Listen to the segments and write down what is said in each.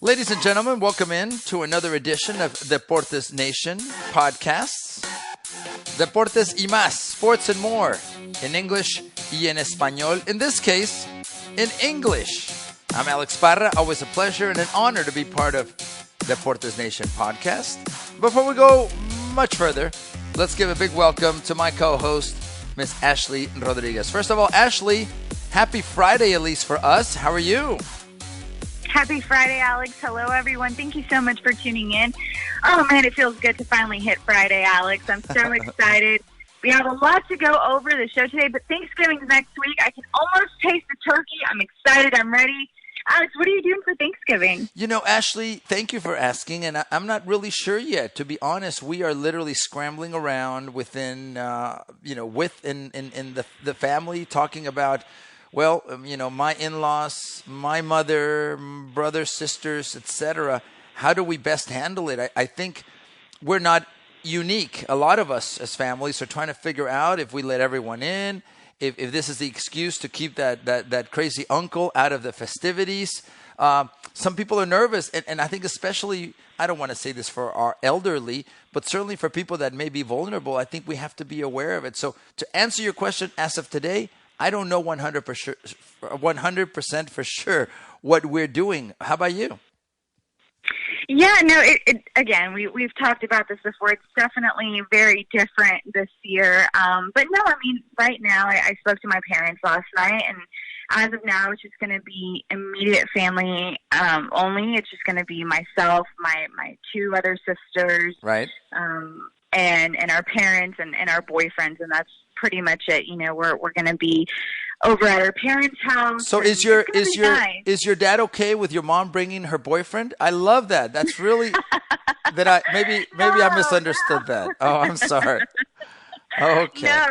Ladies and gentlemen, welcome in to another edition of Deportes Nation podcasts. Deportes y más, sports and more, in English y en español. In this case, in English. I'm Alex Parra. Always a pleasure and an honor to be part of Deportes Nation podcast. Before we go much further, let's give a big welcome to my co-host, Miss Ashley Rodriguez. First of all, Ashley, happy Friday, at least for us. How are you? Happy Friday, Alex. Hello, everyone. Thank you so much for tuning in. Oh, man, it feels good to finally hit Friday, Alex. I'm so excited. We have a lot to go over the show today, but Thanksgiving's next week. I can almost taste the turkey. I'm excited. I'm ready. Alex, what are you doing for Thanksgiving? You know, Ashley, thank you for asking, and I'm not really sure yet. To be honest, we are literally scrambling around within, within the family, talking about, my in-laws, my mother, brothers, sisters, etc. How do we best handle it? I think we're not unique. A lot of us as families are trying to figure out if we let everyone in, if this is the excuse to keep that crazy uncle out of the festivities. Some people are nervous, and I think especially, I don't want to say this for our elderly, but certainly for people that may be vulnerable, I think we have to be aware of it. So to answer your question, as of today, I don't know 100% for sure what we're doing. How about you? Yeah, no, again, we've talked about this before. It's definitely very different this year. But no, I mean, right now, I spoke to my parents last night, and as of now, it's just going to be immediate family only. It's just going to be myself, my two other sisters, right, and our parents and our boyfriends, and that's pretty much it. You know, we're going to be over at our parents' house. So is your dad okay with your mom bringing her boyfriend? I love that. That's really maybe I misunderstood that. Oh, I'm sorry. Okay. No,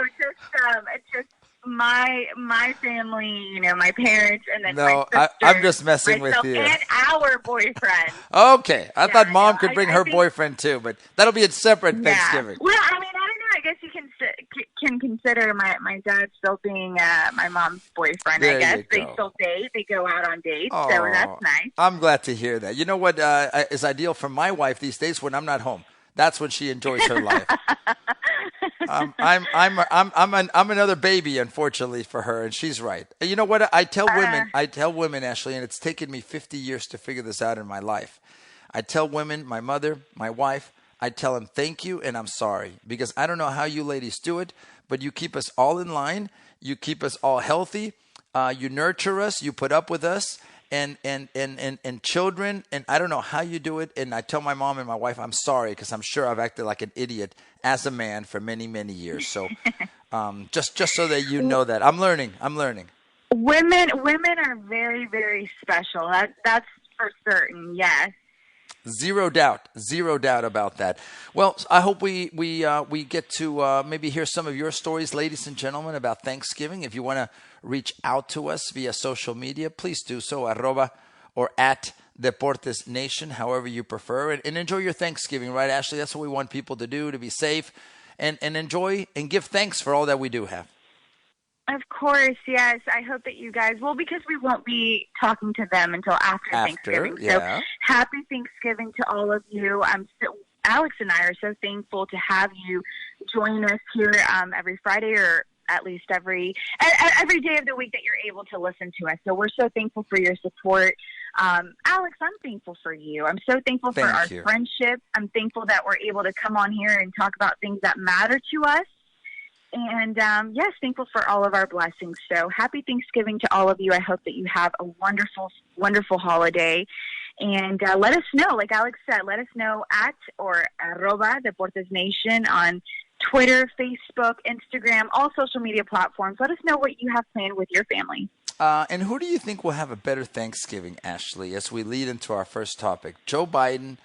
it's just my family. You know, my parents, and then my sisters, I'm just messing with you. And our boyfriend. Okay, I thought mom could bring her boyfriend too, but that'll be a separate Thanksgiving. Well, I mean, I don't know. I guess you can consider my dad still being my mom's boyfriend. There I guess they still date. They go out on dates, Oh, so that's nice. I'm glad to hear that. You know what is ideal for my wife these days? When I'm not home, that's when she enjoys her life. I'm another baby, unfortunately for her, and she's right. You know what? I tell women, Ashley, and it's taken me 50 years to figure this out in my life. I tell women, my mother, my wife, I tell them thank you and I'm sorry, because I don't know how you ladies do it, but you keep us all in line. You keep us all healthy. You nurture us. You put up with us and children. And I don't know how you do it. And I tell my mom and my wife, I'm sorry, because I'm sure I've acted like an idiot as a man for many, many years. So just so that you know that I'm learning. Women are very, very special. That's for certain. Yes. Zero doubt about that. Well, I hope we get to maybe hear some of your stories, ladies and gentlemen, about Thanksgiving. If you want to reach out to us via social media, please do so, @ or at Deportes Nation, however you prefer, and enjoy your Thanksgiving, right, Ashley? That's what we want people to do, to be safe and enjoy and give thanks for all that we do have. Of course, yes. I hope that you guys will, because we won't be talking to them until after Thanksgiving. Yeah. So happy Thanksgiving to all of you. Alex and I are so thankful to have you join us here every Friday, or at least every day of the week that you're able to listen to us. So we're so thankful for your support. Alex, I'm thankful for you. I'm so thankful for our friendship. I'm thankful that we're able to come on here and talk about things that matter to us. And, yes, thankful for all of our blessings. So happy Thanksgiving to all of you. I hope that you have a wonderful, wonderful holiday. And let us know, like Alex said, let us know at or @ Deportes Nation on Twitter, Facebook, Instagram, all social media platforms. Let us know what you have planned with your family. And who do you think will have a better Thanksgiving, Ashley, as we lead into our first topic? Joe Biden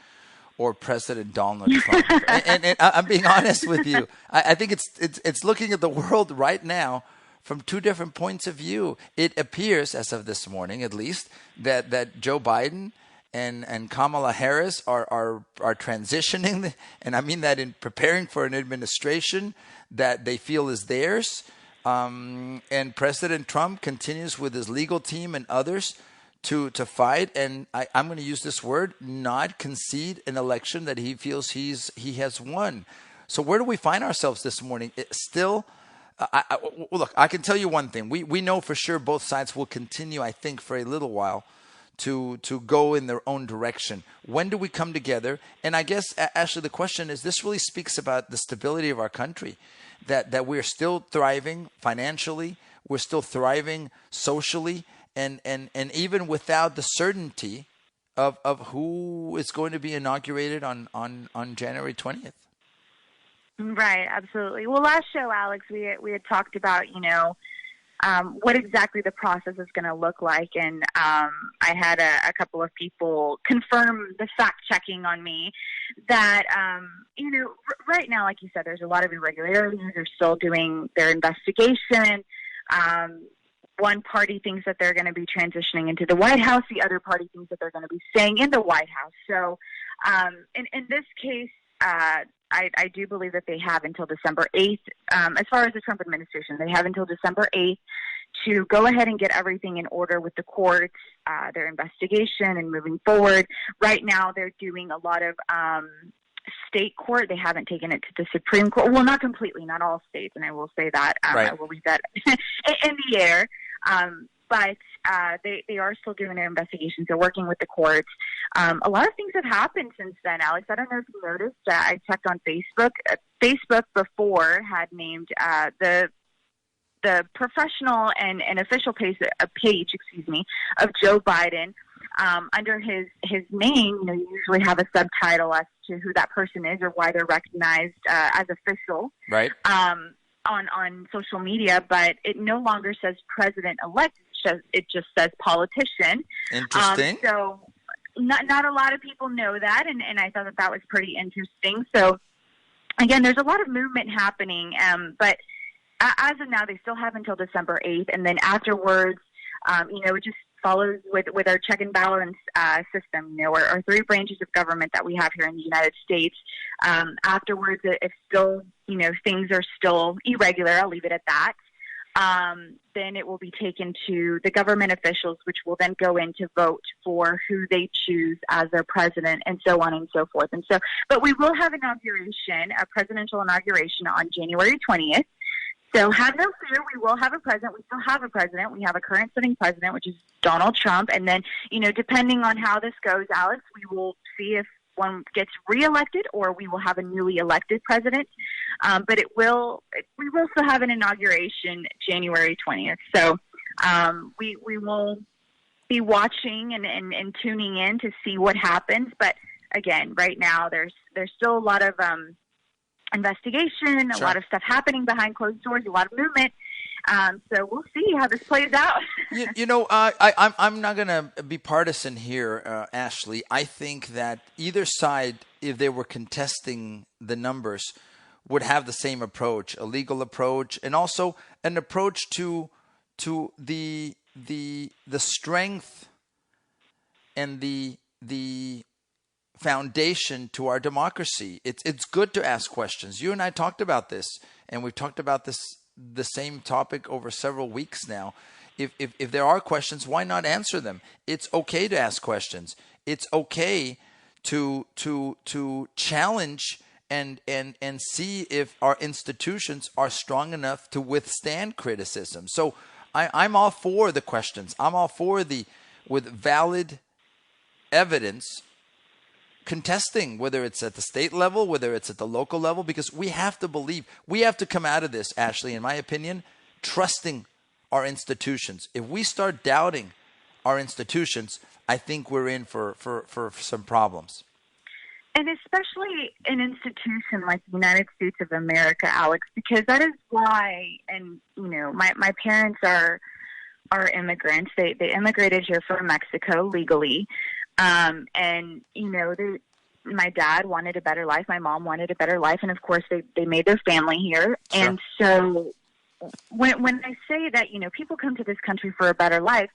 or President Donald Trump? and I'm being honest with you. I think it's looking at the world right now from two different points of view. It appears, as of this morning at least, that Joe Biden and Kamala Harris are transitioning, and I mean that in preparing for an administration that they feel is theirs. And President Trump continues with his legal team and others to fight, and I'm going to use this word, not concede an election that he feels he has won. So where do we find ourselves this morning? Look, I can tell you one thing. We know for sure both sides will continue, I think, for a little while to go in their own direction. When do we come together? And I guess, Ashley, the question is, this really speaks about the stability of our country, that we're still thriving financially, we're still thriving socially, and even without the certainty of who is going to be inaugurated on January 20th. Right, absolutely. Well, last show, Alex, we had talked about, what exactly the process is going to look like. And I had a couple of people confirm the fact-checking on me that, right now, like you said, there's a lot of irregularities. They're still doing their investigation. One party thinks that they're going to be transitioning into the White House. The other party thinks that they're going to be staying in the White House. So in this case, I do believe that they have until December 8th. As far as the Trump administration, they have until December 8th to go ahead and get everything in order with the courts, their investigation, and moving forward. Right now, they're doing a lot of state court. They haven't taken it to the Supreme Court. Well, not completely, not all states, and I will say that. Right. I will leave that in the air. But they are still doing their investigations. They're working with the courts. A lot of things have happened since then, Alex. I don't know if you noticed. I checked on Facebook. Facebook before had named the professional and official page of Joe Biden. Under his name, you usually have a subtitle as to who that person is or why they're recognized as official. Right. On social media, but it no longer says president-elect. It just says politician. Interesting. So not a lot of people know that, and I thought that was pretty interesting. So, again, there's a lot of movement happening, but as of now, they still have until December 8th, and then afterwards, it just follows with our check and balance system, our three branches of government that we have here in the United States. Afterwards, if still, things are still irregular, I'll leave it at that. Then it will be taken to the government officials, which will then go in to vote for who they choose as their president, and so on and so forth. But we will have a presidential inauguration on January 20th. So have no fear, we will have a president. We still have a president. We have a current sitting president, which is Donald Trump. And then, depending on how this goes, Alex, we will see if one gets reelected or we will have a newly elected president. But we will still have an inauguration January 20th. So we will be watching and tuning in to see what happens. But again, right now there's still a lot of investigation, a lot of stuff happening behind closed doors, a lot of movement. So we'll see how this plays out. I'm not going to be partisan here, Ashley. I think that either side, if they were contesting the numbers, would have the same approach, a legal approach, and also an approach to the strength and the foundation to our democracy. It's good to ask questions. You and I talked about this, and we've talked about the same topic over several weeks now. If there are questions, why not answer them? It's okay to ask questions. It's okay to challenge and see if our institutions are strong enough to withstand criticism. So I'm all for the questions. I'm all for with valid evidence contesting, whether it's at the state level, whether it's at the local level, because we have to come out of this, Ashley, in my opinion, trusting our institutions. If we start doubting our institutions, I think we're in for some problems. And especially an institution like the United States of America, Alex, because that is why, and my parents are immigrants. They immigrated here from Mexico legally. And my dad wanted a better life. My mom wanted a better life. And of course they made their family here. Sure. And so when I say that, people come to this country for a better life,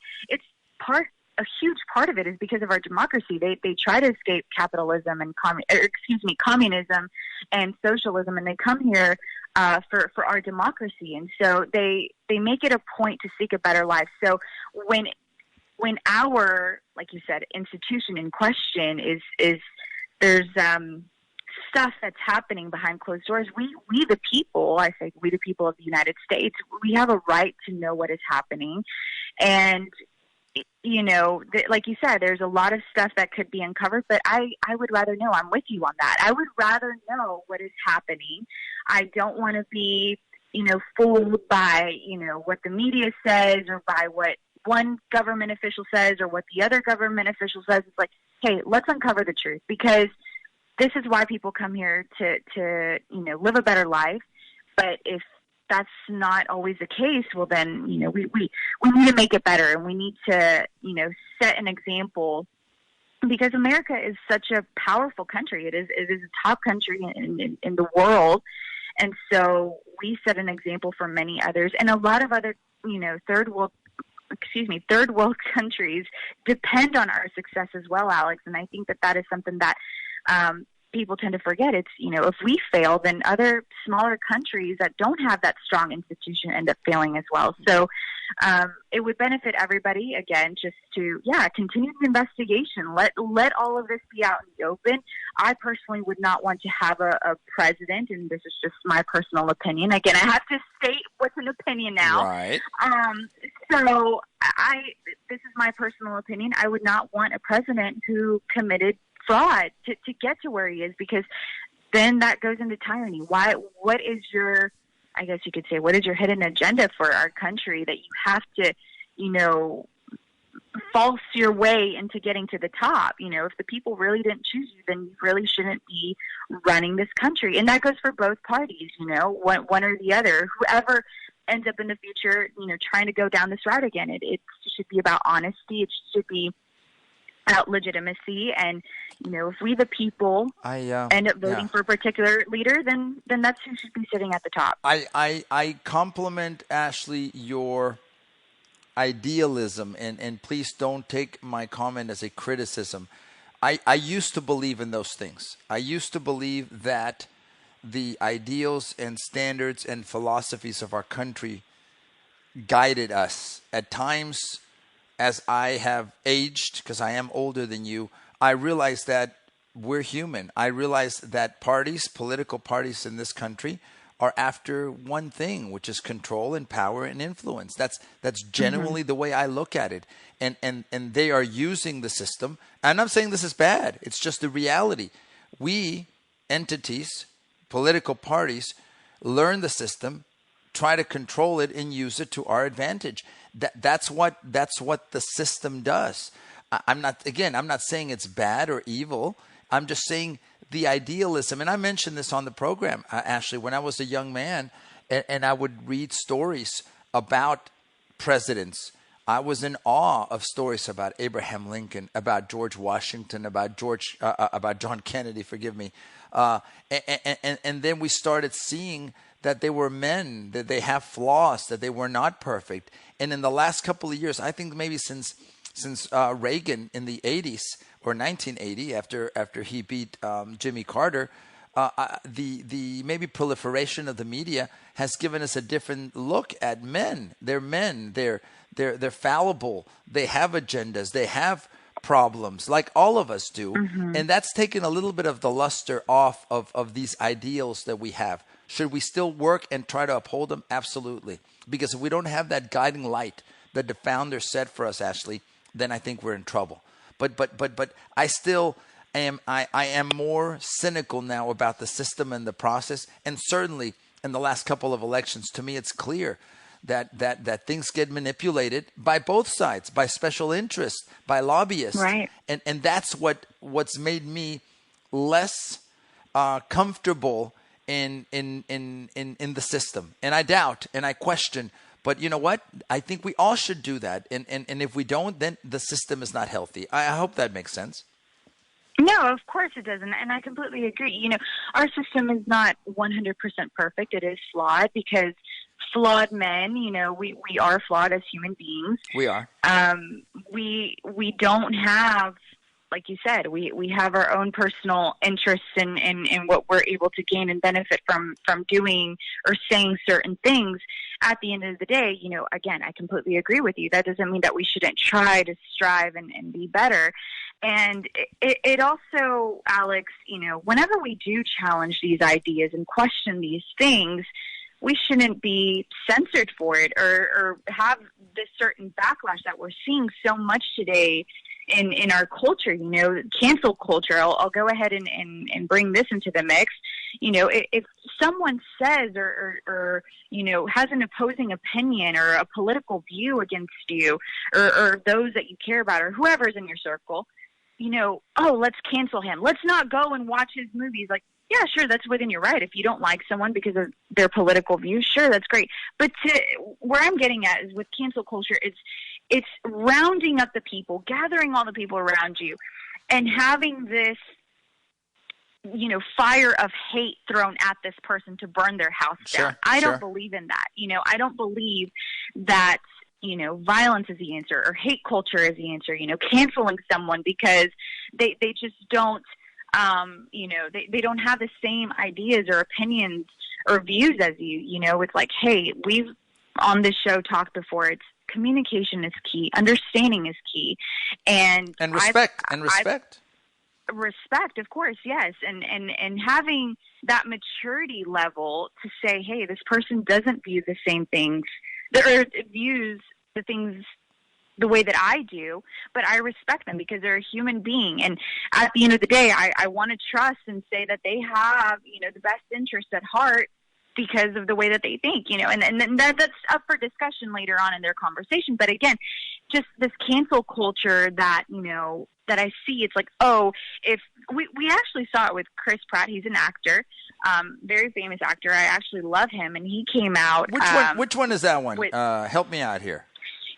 a huge part of it is because of our democracy. They try to escape capitalism and communism and socialism, and they come here for our democracy. And so they make it a point to seek a better life. So when when our, like you said, institution in question is there's stuff that's happening behind closed doors. We the people, I say we the people of the United States, we have a right to know what is happening. And, you know, like you said, there's a lot of stuff that could be uncovered, but I would rather know. I'm with you on that. I would rather know what is happening. I don't want to be, you know, fooled by, you know, what the media says or by what one government official says or what the other government official says. It's like, hey, let's uncover the truth, because this is why people come here to you know, live a better life. But if that's not always the case, well then, you know, we need to make it better, and we need to, you know, set an example, because America is such a powerful country. It is a top country in the world. And so we set an example for many others, and a lot of other, you know, third world countries depend on our success as well, Alex. And I think that is something that people tend to forget. It's, you know, if we fail, then other smaller countries that don't have that strong institution end up failing as well. So it would benefit everybody, again, just to, continue the investigation. Let all of this be out in the open. I personally would not want to have a president, and this is just my personal opinion. Again, I have to state what's an opinion now. Right. So this is my personal opinion. I would not want a president who committed fraud to get to where he is, because then that goes into tyranny. What is your, I guess you could say, what is your hidden agenda for our country that you have to, you know, false your way into getting to the top? You know, if the people really didn't choose you, then you really shouldn't be running this country. And that goes for both parties, you know, one or the other. Whoever ends up in the future, you know, trying to go down this route again, it should be about honesty. It should be about legitimacy. And, you know, if we the people end up voting for a particular leader, then that's who should be sitting at the top. I compliment, Ashley, your idealism, and please don't take my comment as a criticism. I used to believe in those things. I used to believe that the ideals and standards and philosophies of our country guided us. At times, as I have aged, because I am older than you, I realize that we're human. I realize that political parties in this country, are after one thing, which is control and power and influence. That's genuinely the way I look at it. And they are using the system. I'm not saying this is bad. It's just the reality. We, entities, political parties, learn the system, try to control it, and use it to our advantage. That's what the system does. I'm not saying it's bad or evil. I'm just saying the idealism. And I mentioned this on the program, Ashley, when I was a young man, and I would read stories about presidents. I was in awe of stories about Abraham Lincoln, about George Washington, about John Kennedy, forgive me. And then we started seeing that they were men, that they have flaws, that they were not perfect. And in the last couple of years, I think maybe since Reagan in the 80s or 1980, after he beat Jimmy Carter, the maybe proliferation of the media has given us a different look at men. They're men. They're fallible. They have agendas. They have problems like all of us do. Mm-hmm. And that's taken a little bit of the luster off of these ideals that we have. Should we still work and try to uphold them? Absolutely. Because if we don't have that guiding light that the founders set for us, Ashley, then I think we're in trouble. But I still am more cynical now about the system and the process. And certainly in the last couple of elections, to me, it's clear that things get manipulated by both sides, by special interests, by lobbyists. Right. And that's what's made me less comfortable in the system. And I doubt and I question. But you know what? I think we all should do that. And if we don't, then the system is not healthy. I hope that makes sense. No, of course it doesn't. And I completely agree. You know, our system is not 100% perfect. It is flawed because flawed men, you know, we are flawed as human beings. We are. We don't have like you said, we have our own personal interests in what we're able to gain and benefit from doing or saying certain things. At the end of the day, again, I completely agree with you. That doesn't mean that we shouldn't try to strive and be better. And it also, Alex, whenever we do challenge these ideas and question these things, we shouldn't be censored for it or have this certain backlash that we're seeing so much today in our culture, cancel culture. I'll go ahead and bring this into the mix. If someone says or has an opposing opinion or a political view against you or those that you care about or whoever's in your circle, oh, let's cancel him. Let's not go and watch his movies. Like, yeah, sure, that's within your right. If you don't like someone because of their political views, sure, that's great. But where I'm getting at is with cancel culture, it's rounding up the people, gathering all the people around you, and having this, fire of hate thrown at this person to burn their house down. I don't believe in that. I don't believe that, violence is the answer or hate culture is the answer, canceling someone because they just don't, they don't have the same ideas or opinions or views as you. It's like, hey, we've on this show talked before. It's communication is key. Understanding is key. And respect. Respect, of course, yes. And having that maturity level to say, hey, this person doesn't view the same things or views the things the way that I do, but I respect them because they're a human being. And at the end of the day, I want to trust and say that they have, the best interest at heart because of the way that they think, and that's up for discussion later on in their conversation. But again, just this cancel culture that, that I see, it's like, oh, if we actually saw it with Chris Pratt. He's an actor, very famous actor. I actually love him. And he came out. Which one is that one? Help me out here.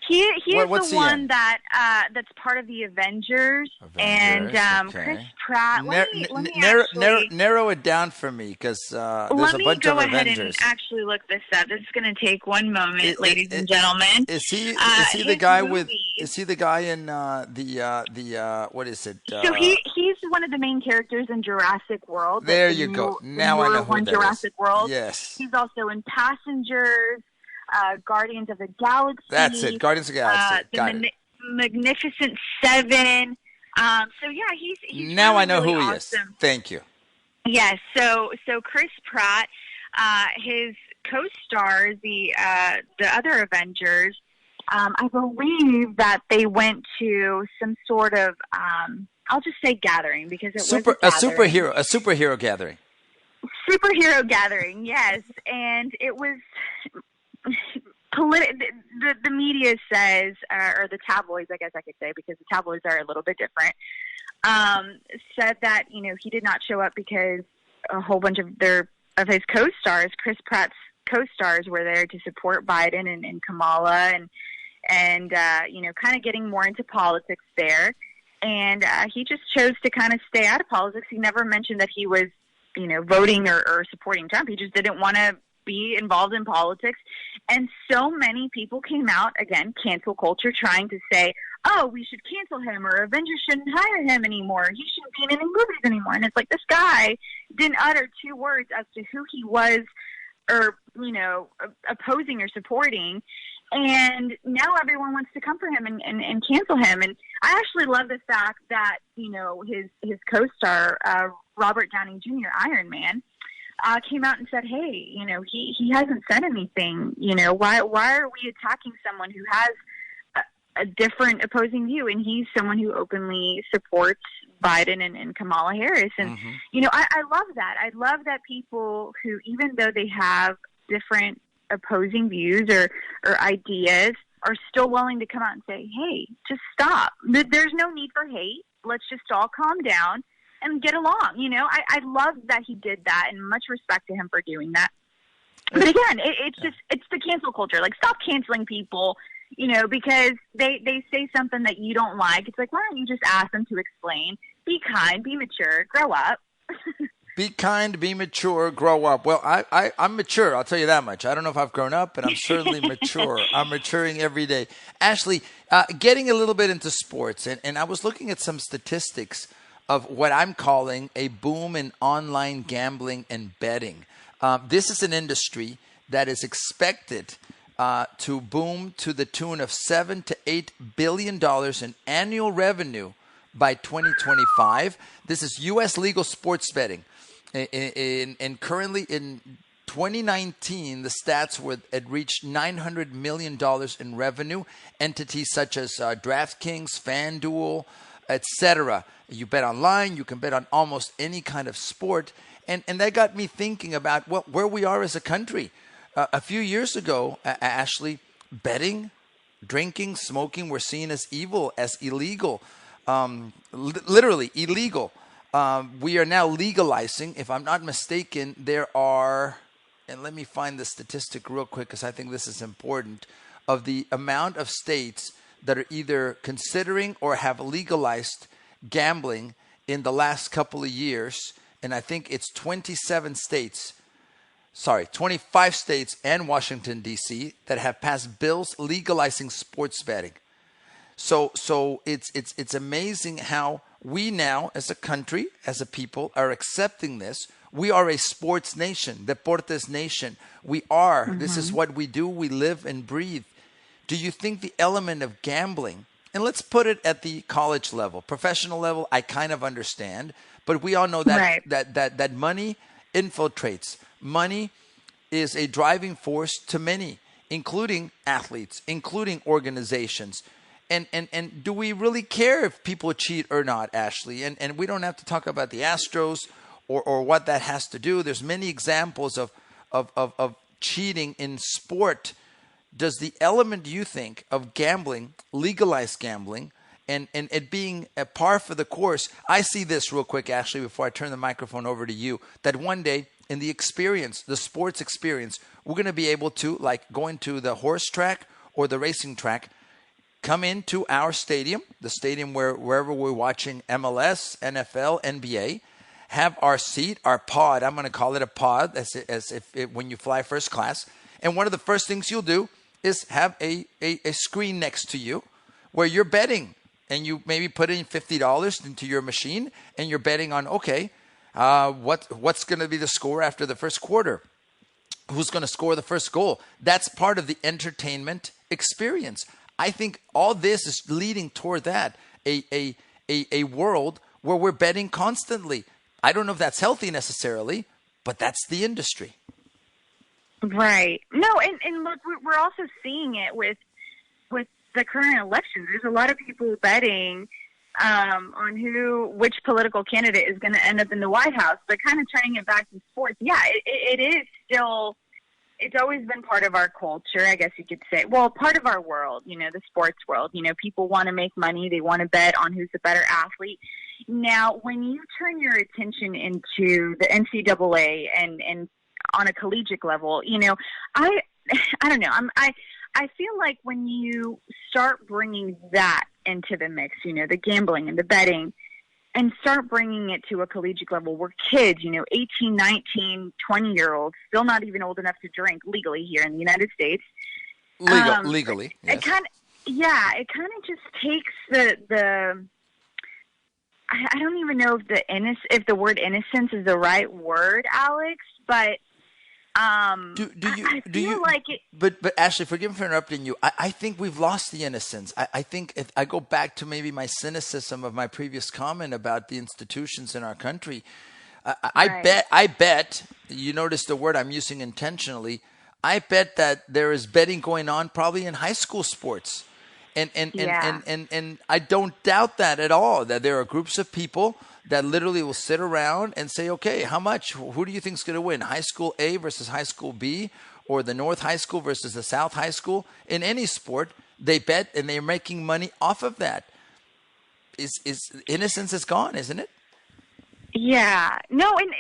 He is the one that's part of the Avengers and okay. Chris Pratt. Narrow it down for me because there's a bunch of Avengers. Let me go ahead and actually look this up. This is going to take one moment, ladies and gentlemen. Is he the guy with? Is he the guy in the what is it? So he's one of the main characters in Jurassic World. There you go. Now I know who that Jurassic World. Yes. He's also in Passengers. Guardians of the Galaxy. That's it. Guardians of the Galaxy. The Magnificent Seven. So yeah, he's now really, I know really who he awesome. is. Thank you. Yes. So Chris Pratt, his co-stars, the other Avengers. I believe that they went to some sort of I'll just say gathering because it was a superhero gathering. Superhero gathering, yes, and it was the media says, or the tabloids, I guess I could say, because the tabloids are a little bit different, said that he did not show up because a whole bunch of his co-stars, Chris Pratt's co-stars, were there to support Biden and Kamala, and kind of getting more into politics there, and he just chose to kind of stay out of politics. He never mentioned that he was voting or supporting Trump. He just didn't want to be involved in politics. And so many people came out, again, cancel culture, trying to say, oh, we should cancel him, or Avengers shouldn't hire him anymore. He shouldn't be in any movies anymore. And it's like, this guy didn't utter two words as to who he was or, opposing or supporting. And now everyone wants to come for him and cancel him. And I actually love the fact that, his co-star, Robert Downey Jr., Iron Man, came out and said, hey, he hasn't said anything. Why are we attacking someone who has a different opposing view? And he's someone who openly supports Biden and Kamala Harris. And, I love that. I love that people who, even though they have different opposing views or ideas, are still willing to come out and say, hey, just stop. There's no need for hate. Let's just all calm down and get along. I love that he did that, and much respect to him for doing that. But again, it's the cancel culture. Like, stop canceling people, because they say something that you don't like. It's like, why don't you just ask them to explain? Be kind, be mature, grow up. Be kind, be mature, grow up. Well, I'm mature, I'll tell you that much. I don't know if I've grown up, but I'm certainly mature. I'm maturing every day. Ashley, getting a little bit into sports, and I was looking at some statistics of what I'm calling a boom in online gambling and betting. This is an industry that is expected to boom to the tune of $7 to $8 billion in annual revenue by 2025. This is U.S. legal sports betting. And currently in 2019, the stats had reached $900 million in revenue. Entities such as DraftKings, FanDuel, etc. You bet online. You can bet on almost any kind of sport. And that got me thinking about where we are as a country. A few years ago, Ashley, betting, drinking, smoking were seen as evil, as illegal, literally illegal. We are now legalizing. If I'm not mistaken, there are, and let me find the statistic real quick because I think this is important, of the amount of states that are either considering or have legalized gambling in the last couple of years. And I think it's 25 states and Washington, D.C. that have passed bills legalizing sports betting. So it's amazing how we now, as a country, as a people, are accepting this. We are a sports nation, Deportes nation. We are. Mm-hmm. This is what we do. We live and breathe. Do you think the element of gambling, and let's put it at the college level, professional level, I kind of understand, but we all know that that money infiltrates. Money is a driving force to many, including athletes, including organizations. And do we really care if people cheat or not, Ashley? And we don't have to talk about the Astros or what that has to do. There's many examples of cheating in sport. Does the element, you think, of gambling, legalized gambling, and it being a par for the course? I see this real quick, Ashley, before I turn the microphone over to you, that one day in the experience, the sports experience, we're going to be able to, like going to the horse track or the racing track, come into our stadium, the stadium wherever we're watching MLS, NFL, NBA, have our seat, our pod. I'm going to call it a pod, as if when you fly first class. And one of the first things you'll do is have a screen next to you where you're betting. And you maybe put in $50 into your machine, and you're betting on, what's going to be the score after the first quarter? Who's going to score the first goal? That's part of the entertainment experience. I think all this is leading toward that, a world where we're betting constantly. I don't know if that's healthy necessarily, but that's the industry. Right. No, and look, we're also seeing it with the current elections. There's a lot of people betting on which political candidate is going to end up in the White House. But kind of turning it back to sports, yeah, it is still. It's always been part of our culture, I guess you could say. Well, part of our world, the sports world. People want to make money. They want to bet on who's the better athlete. Now, when you turn your attention into the NCAA and on a collegiate level, I don't know. I feel like when you start bringing that into the mix, the gambling and the betting, and start bringing it to a collegiate level where kids, 18, 19, 20-year-olds, still not even old enough to drink legally here in the United States. Legally, yes. It kind of just takes the I don't even know if the word innocence is the right word, Alex, but I feel like it. But Ashley, forgive me for interrupting you. I think we've lost the innocence. I think if I go back to maybe my cynicism of my previous comment about the institutions in our country. I bet. You notice the word I'm using intentionally. I bet that there is betting going on probably in high school sports, and I don't doubt that at all. That there are groups of people that literally will sit around and say, okay, how much? Who do you think is going to win? High school A versus high school B, or the North High School versus the South High School? In any sport, they bet and they're making money off of that. Innocence is gone, isn't it? Yeah. No, and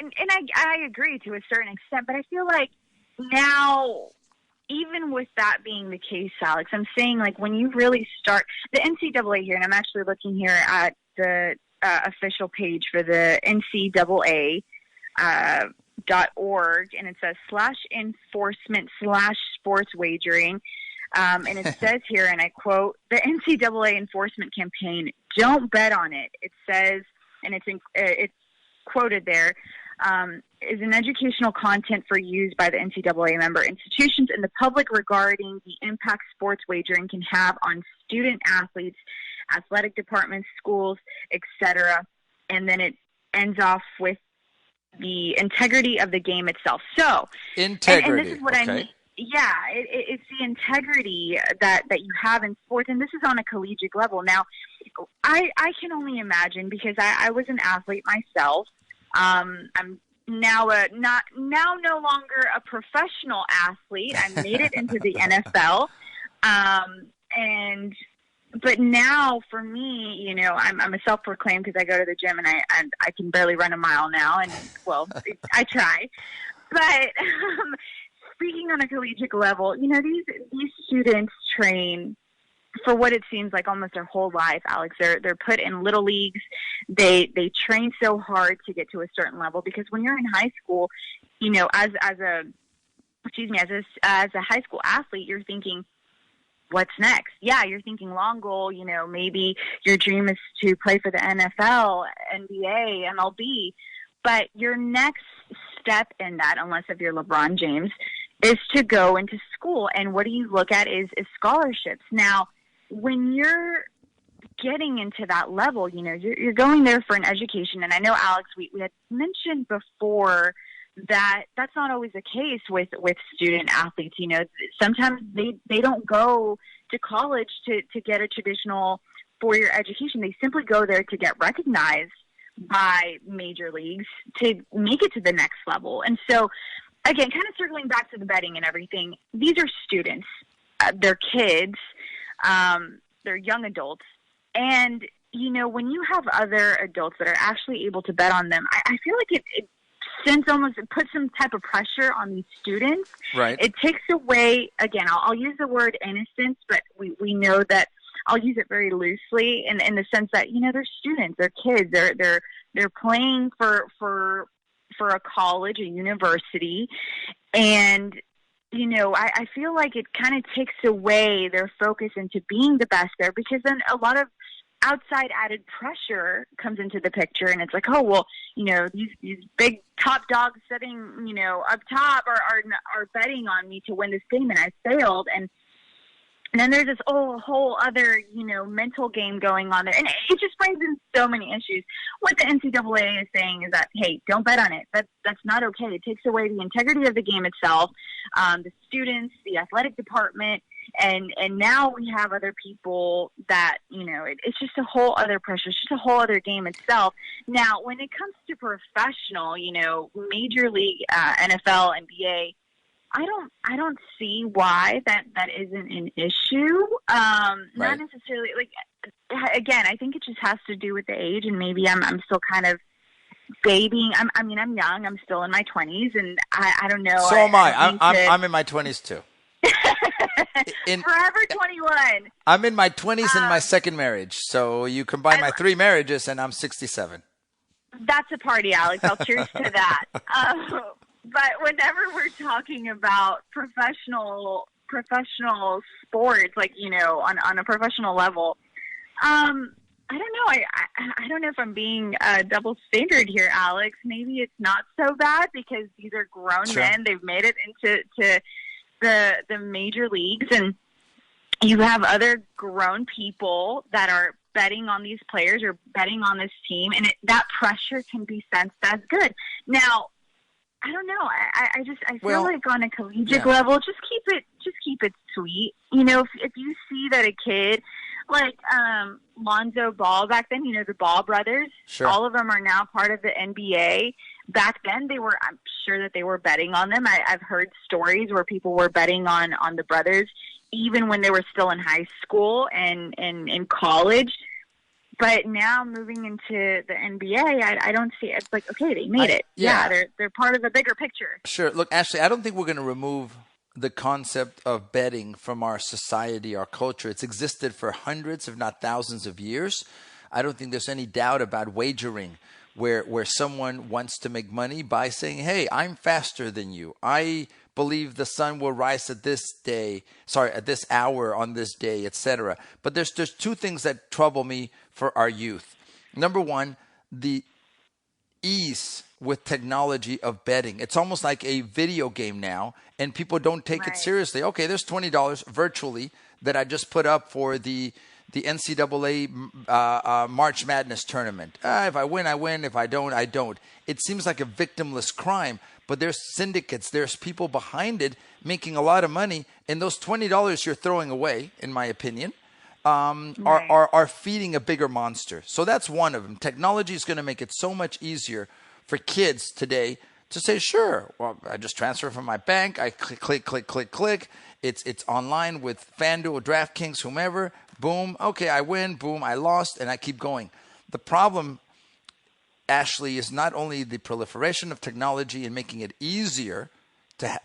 I agree to a certain extent, but I feel like now, even with that being the case, Alex, I'm saying like when you really start the NCAA here, and I'm actually looking here at the official page for the NCAA. .org, and it says /enforcement/sports wagering. And it says here, and I quote, the NCAA enforcement campaign, don't bet on it. It says, and it's quoted there, is an educational content for use by the NCAA member institutions and the public regarding the impact sports wagering can have on student athletes, athletic departments, schools, etc. And then it ends off with the integrity of the game itself. So, integrity. And this is what I mean. Yeah, it's the integrity that you have in sports, and this is on a collegiate level. Now, I can only imagine, because I was an athlete myself. I'm now no longer a professional athlete. I made it into the NFL, but now for me, you know, I'm a self-proclaimed, because I go to the gym and I can barely run a mile now, and well, I try, but. Speaking on a collegiate level, you know, these students train for what it seems like almost their whole life, Alex. They're put in little leagues. They train so hard to get to a certain level, because when you're in high school, you know, as a high school athlete, you're thinking, what's next? Yeah, you're thinking long goal. You know, maybe your dream is to play for the NFL, NBA, MLB, but your next step in that, unless if you're LeBron James, is to go into school. And what do you look at is scholarships. Now, when you're getting into that level, you know, you're going there for an education. And I know, Alex, we had mentioned before that that's not always the case with student athletes. You know, sometimes they don't go to college to get a traditional four-year education. They simply go there to get recognized by major leagues to make it to the next level. And so, again, kind of circling back to the betting and everything, these are students. They're kids. They're young adults. And, you know, when you have other adults that are actually able to bet on them, I feel like it puts some type of pressure on these students. Right. It takes away, again, I'll use the word innocence, but we know that I'll use it very loosely in the sense that, you know, they're students, they're kids, they're playing for a college, a university, and, you know, I feel like it kind of takes away their focus into being the best there, because then a lot of outside added pressure comes into the picture, and it's like, oh, well, you know, these big top dogs sitting, you know, up top are betting on me to win this game, and I failed, and then there's this whole other, you know, mental game going on there. And it just brings in so many issues. What the NCAA is saying is that, hey, don't bet on it. That's not okay. It takes away the integrity of the game itself, the students, the athletic department, and now we have other people that, you know, it's just a whole other pressure. It's just a whole other game itself. Now, when it comes to professional, you know, major league, NFL, NBA, I don't see why that isn't an issue. Right. Not necessarily, like, again, I think it just has to do with the age, and maybe I'm still kind of babying. I'm young. I'm still in my 20s, and I don't know. So am I. I'm in my 20s too. Forever 21. I'm in my 20s in my second marriage. So you combine my 3 marriages, and I'm 67. That's a party, Alex. I'll cheers to that. But whenever we're talking about professional sports, like, you know, on a professional level, I don't know. I don't know if I'm being double standard here, Alex. Maybe it's not so bad because these are grown men. They've made it into the major leagues, and you have other grown people that are betting on these players or betting on this team, and that pressure can be sensed as good. Now, I don't know. I feel like on a collegiate level, just keep it sweet. You know, if you see that a kid like Lonzo Ball back then, you know, the Ball brothers, all of them are now part of the NBA. Back then, I'm sure that they were betting on them. I've heard stories where people were betting on the brothers, even when they were still in high school and in college. But now moving into the NBA, I don't see it. It's like, okay, they made it. Yeah, they're part of the bigger picture. Sure. Look, Ashley, I don't think we're going to remove the concept of betting from our society, our culture. It's existed for hundreds, if not thousands of years. I don't think there's any doubt about wagering. where someone wants to make money by saying, "Hey, I'm faster than you. I believe the sun will rise at at this hour on this day, etc." But there's two things that trouble me for our youth. Number one, the ease with technology of betting. It's almost like a video game now, and people don't take it seriously. Okay, there's $20 virtually that I just put up for the NCAA March Madness tournament. If I win, I win. If I don't, I don't. It seems like a victimless crime, but there's syndicates, there's people behind it making a lot of money, and those $20 you're throwing away, in my opinion, are feeding a bigger monster. So that's one of them. Technology is going to make it so much easier for kids today to say, sure, well, I just transfer from my bank. I click. It's online with FanDuel, DraftKings, whomever. Boom. Okay, I win. Boom, I lost, and I keep going. The problem, Ashley, is not only the proliferation of technology and making it easier to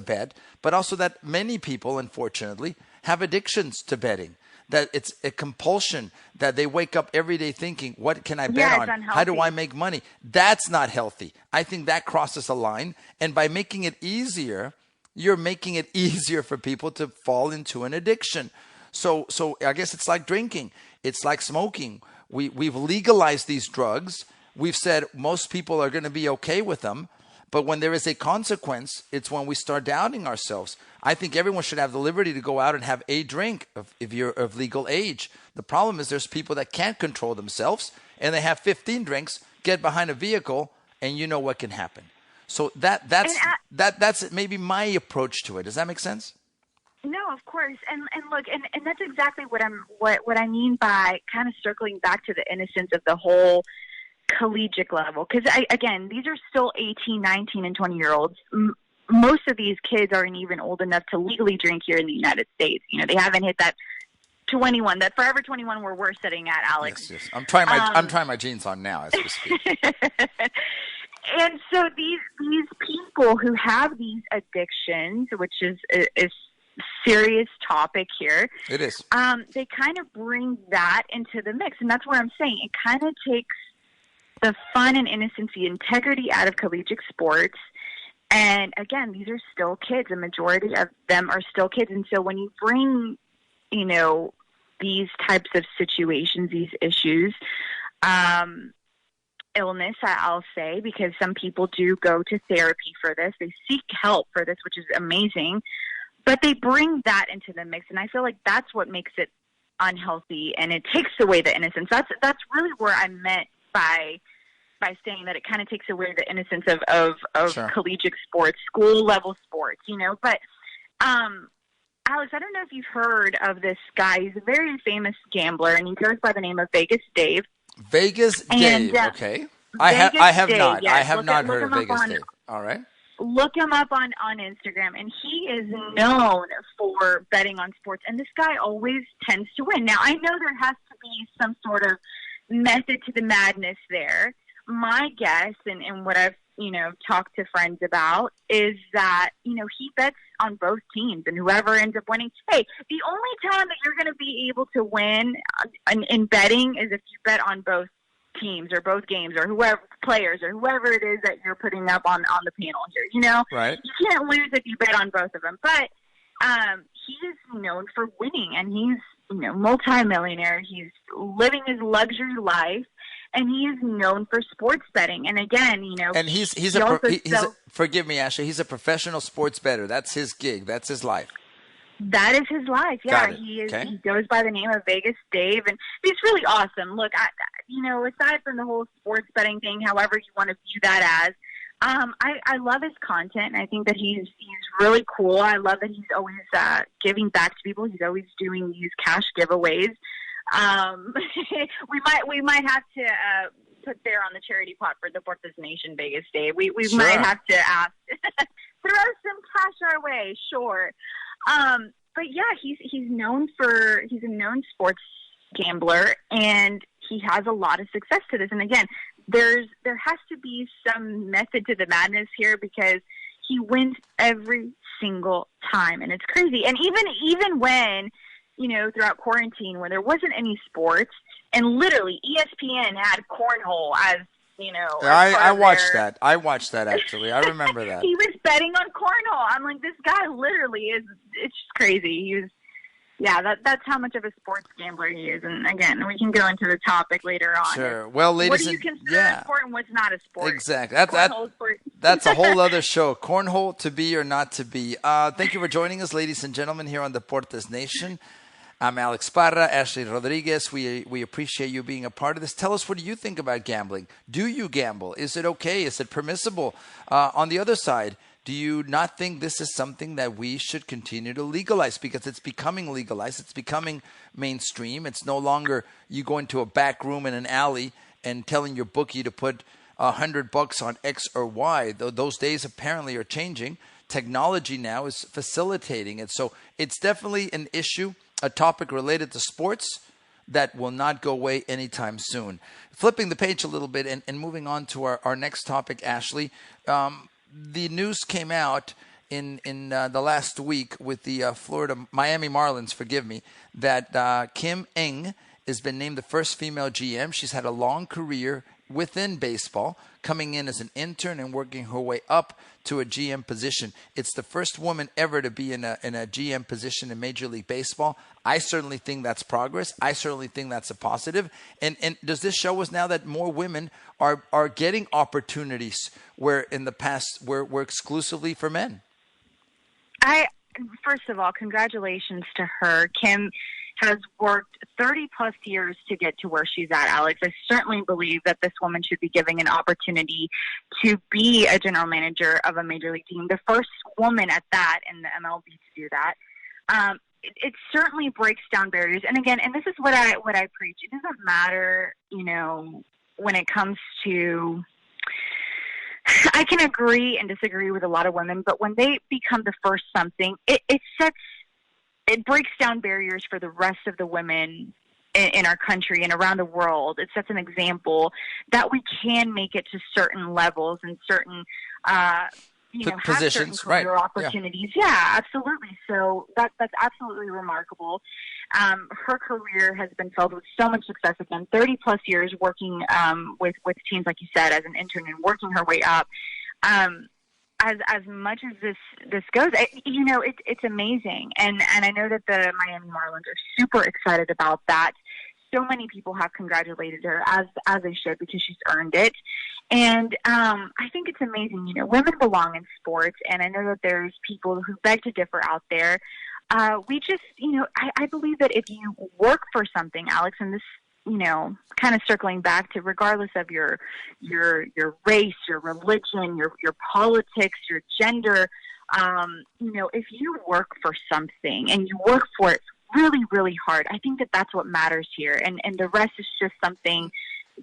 bet, but also that many people, unfortunately, have addictions to betting. That it's a compulsion, that they wake up every day thinking, what can I bet on? Unhealthy. How do I make money? That's not healthy. I think that crosses a line. And by making it easier, you're making it easier for people to fall into an addiction. So I guess it's like drinking. It's like smoking. We've legalized these drugs. We've said most people are going to be okay with them. But when there is a consequence, it's when we start doubting ourselves. I think everyone should have the liberty to go out and have a drink if you're of legal age. The problem is there's people that can't control themselves, and they have 15 drinks, get behind a vehicle, and you know what can happen. So that's maybe my approach to it. Does that make sense? No, of course, and look, and that's exactly what I mean by kind of circling back to the innocence of the whole collegiate level. Because again, these are still 18, 19, and 20-year-olds. Most of these kids aren't even old enough to legally drink here in the United States. You know, they haven't hit that 21, that forever 21 where we're sitting at, Alex. Yes. I'm trying my jeans on now as we speak. And so these people who have these addictions, which is a serious topic here. It is. They kind of bring that into the mix, and that's what I'm saying. It kind of takes the fun and innocence, the integrity out of collegiate sports. And again, these are still kids. A majority of them are still kids. And so when you bring, these types of situations, these issues, illness, I'll say, because some people do go to therapy for this. They seek help for this, which is amazing. But they bring that into the mix. And I feel like that's what makes it unhealthy, and it takes away the innocence. That's really where I meant by saying that it kind of takes away the innocence of Sure. collegiate sports, school level sports, But Alex, I don't know if you've heard of this guy. He's a very famous gambler, and he goes by the name of Vegas Dave. Vegas Dave, okay. I have Dave, not. yes. I have not heard of him up Vegas on- Dave. All right. Look him up on Instagram, and he is known for betting on sports, and this guy always tends to win. Now, I know there has to be some sort of method to the madness there. My guess, and what I've, talked to friends about, is that, he bets on both teams, and whoever ends up winning. Hey, the only time that you're going to be able to win in betting is if you bet on both teams or both games or whoever players or whoever it is that you're putting up on the panel here. Right. You can't lose if you bet on both of them. But he is known for winning, and he's multimillionaire. He's living his luxury life, and he is known for sports betting. And again, and he's forgive me, Ashley. He's a professional sports bettor. That's his gig. That's his life. That is his life. Yeah, he is. Okay. He goes by the name of Vegas Dave, and he's really awesome. Look, aside from the whole sports betting thing, however you want to view that as, I love his content. I think that he's really cool. I love that he's always giving back to people. He's always doing these cash giveaways. We might have to put there on the charity pot for Deportes Nation, Vegas Dave. We Sure. might have to ask throw some cash our way, sure. But yeah, he's a known sports gambler, and he has a lot of success to this. And again, there has to be some method to the madness here, because he wins every single time, and it's crazy. And even when throughout quarantine when there wasn't any sports, and literally ESPN had cornhole as as part I of watched their. that. I watched that actually. I remember that. He was betting on cornhole. I'm like, this guy literally is. It's just crazy. He was. Yeah, that's how much of a sports gambler he is. And again, we can go into the topic later on. Sure. Well, What ladies do you and consider a sport and what's not a sport? exactly. Cornhole sport. That's a whole other show. Cornhole, to be or not to be. Thank you for joining us, ladies and gentlemen, here on Deportes Nation. I'm Alex Parra, Ashley Rodriguez. We appreciate you being a part of this. Tell us, what do you think about gambling? Do you gamble? Is it okay? Is it permissible? On the other side, do you not think this is something that we should continue to legalize? Because it's becoming legalized. It's becoming mainstream. It's no longer you go into a back room in an alley and telling your bookie to put $100 on X or Y. Those days apparently are changing. Technology now is facilitating it. So it's definitely an issue, a topic related to sports that will not go away anytime soon. Flipping the page a little bit and moving on to our next topic, Ashley. The news came out in the last week with the Miami Marlins, that Kim Ng has been named the first female GM. She's had a long career within baseball, coming in as an intern and working her way up to a GM position. It's the first woman ever to be in a GM position in Major League Baseball. I certainly think that's progress. I certainly think that's a positive. And does this show us now that more women are getting opportunities where in the past were exclusively for men? First of all, congratulations to her. Kim has worked 30 plus years to get to where she's at, Alex. I certainly believe that this woman should be given an opportunity to be a general manager of a major league team, the first woman at that in the MLB to do that. It certainly breaks down barriers. And again, and this is what I preach. It doesn't matter, when it comes to, I can agree and disagree with a lot of women, but when they become the first something, it breaks down barriers for the rest of the women in our country and around the world. It sets an example that we can make it to certain levels and certain, positions, have certain career right? opportunities. Yeah, absolutely. So that's absolutely remarkable. Her career has been filled with so much success. Again, 30 plus years working with teams, like you said, as an intern and working her way up. As much as this goes, it's amazing, and I know that the Miami Marlins are super excited about that. So many people have congratulated her, as they should, because she's earned it. And I think it's amazing. Women belong in sports, and I know that there's people who beg to differ out there. We just, I believe that if you work for something, Alex, and this, kind of circling back to regardless of your race, your religion, your politics, your gender, if you work for something and you work for it really, really hard, I think that that's what matters here. And the rest is just something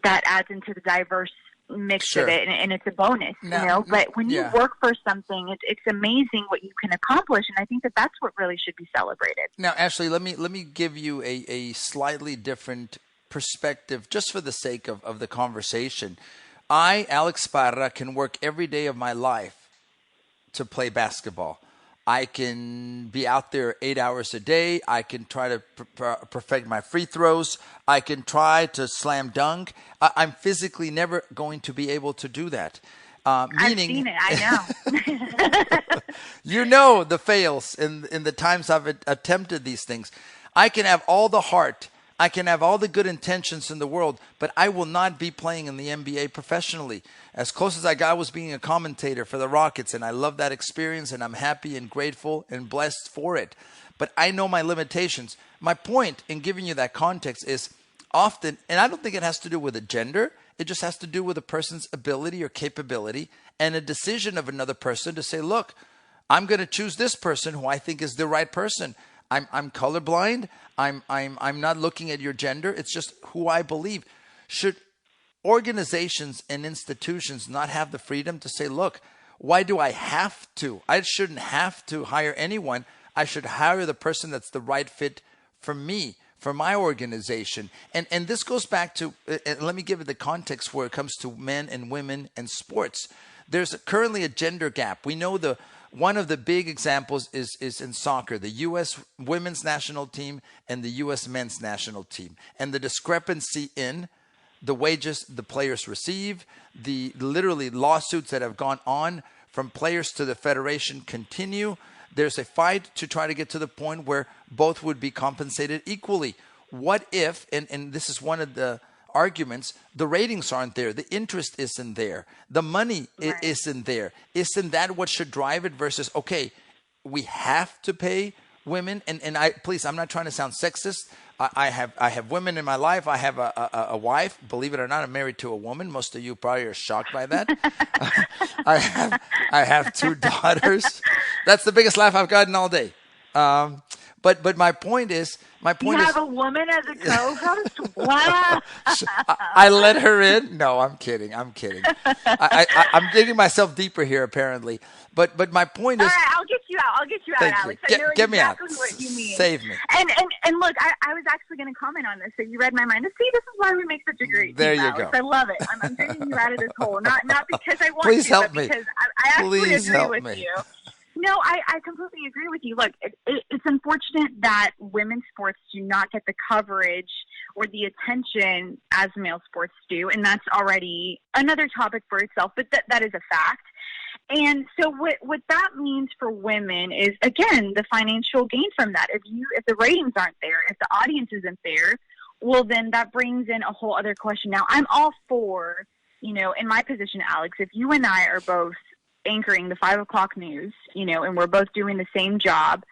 that adds into the diverse mix Sure. of it, and it's a bonus, But when you work for something, it's amazing what you can accomplish, and I think that that's what really should be celebrated. Now, Ashley, let me give you a slightly different perspective, just for the sake of the conversation. I, Alex Parra, can work every day of my life to play basketball. I can be out there 8 hours a day. I can try to perfect my free throws. I can try to slam dunk. I'm physically never going to be able to do that. Meaning, I've seen it. I know. The fails in the times I've attempted these things. I can have all the heart. I can have all the good intentions in the world, but I will not be playing in the NBA professionally. As close as I got was being a commentator for the Rockets, and I love that experience, and I'm happy and grateful and blessed for it. But I know my limitations. My point in giving you that context is often, and I don't think it has to do with a gender, it just has to do with a person's ability or capability and a decision of another person to say, look, I'm going to choose this person who I think is the right person. I'm colorblind. I'm not looking at your gender. It's just who I believe. Should organizations and institutions not have the freedom to say, look, why do I have to? I shouldn't have to hire anyone. I should hire the person that's the right fit for me, for my organization. And this goes back to, let me give it the context where it comes to men and women and sports. There's currently a gender gap. We know the One of the big examples is in soccer, the U.S. women's national team and the U.S. men's national team, and the discrepancy in the wages the players receive, the literally lawsuits that have gone on from players to the federation continue. There's a fight to try to get to the point where both would be compensated equally. What if, and this is one of the arguments, the ratings aren't there, the interest isn't there, the money isn't there? Isn't that what should drive it versus, okay, we have to pay women? And I'm not trying to sound sexist. I have women in my life. I have a wife. Believe it or not, I'm married to a woman. Most of you probably are shocked by that. I have 2 daughters. That's the biggest laugh I've gotten all day. But my point is, you have a woman as a co-host? Wow. I let her in. No, I'm kidding. I'm digging myself deeper here, apparently. But my point is, all right, I'll get you out, Alex. I know get exactly me out. What you mean. Save me. And look, I was actually going to comment on this. So you read my mind. See, this is why we make such a great there team, you Alex. go. I love it. I'm digging you out of this hole, not because I want Please to, help but me. because I actually Please agree help with me. you. No, I completely agree with you. Look, it's unfortunate that women's sports do not get the coverage or the attention as male sports do, and that's already another topic for itself, but that is a fact. And so what that means for women is, again, the financial gain from that. If the ratings aren't there, if the audience isn't there, well, then that brings in a whole other question. Now, I'm all for, in my position, Alex, if you and I are both anchoring the 5 o'clock news, and we're both doing the same job,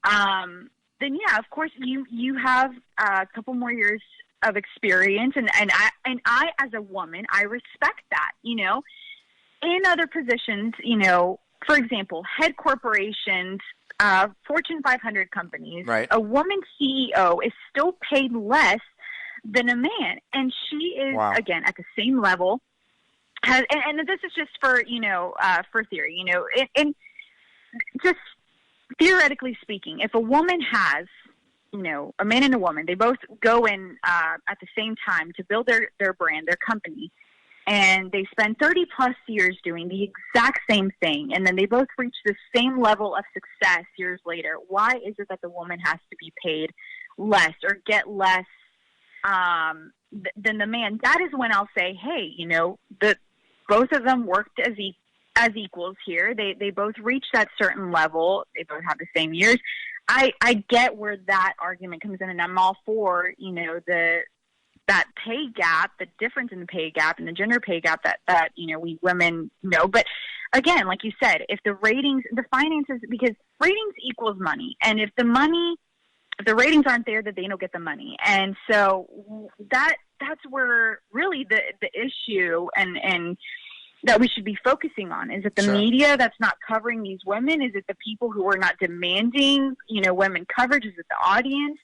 then yeah, of course you have a couple more years of experience, and I as a woman, I respect that, In other positions, for example, head corporations, Fortune 500 companies, right. A woman CEO is still paid less than a man, and she is again at the same level. And this is just for theory, and just theoretically speaking, if a woman has, a man and a woman, they both go in at the same time to build their brand, their company, and they spend 30 plus years doing the exact same thing, and then they both reach the same level of success years later, why is it that the woman has to be paid less or get less than the man? That is when I'll say, hey, both of them worked as equals here. They both reached that certain level. They both have the same years. I get where that argument comes in, and I'm all for, that pay gap, the difference in the pay gap and the gender pay gap that we women know. But again, like you said, if the ratings, the finances, because ratings equals money, and if the ratings aren't there, that they don't get the money. And so that's where really the issue and that we should be focusing on. Is it the media that's not covering these women? Is it the people who are not demanding, women coverage? Is it the audience?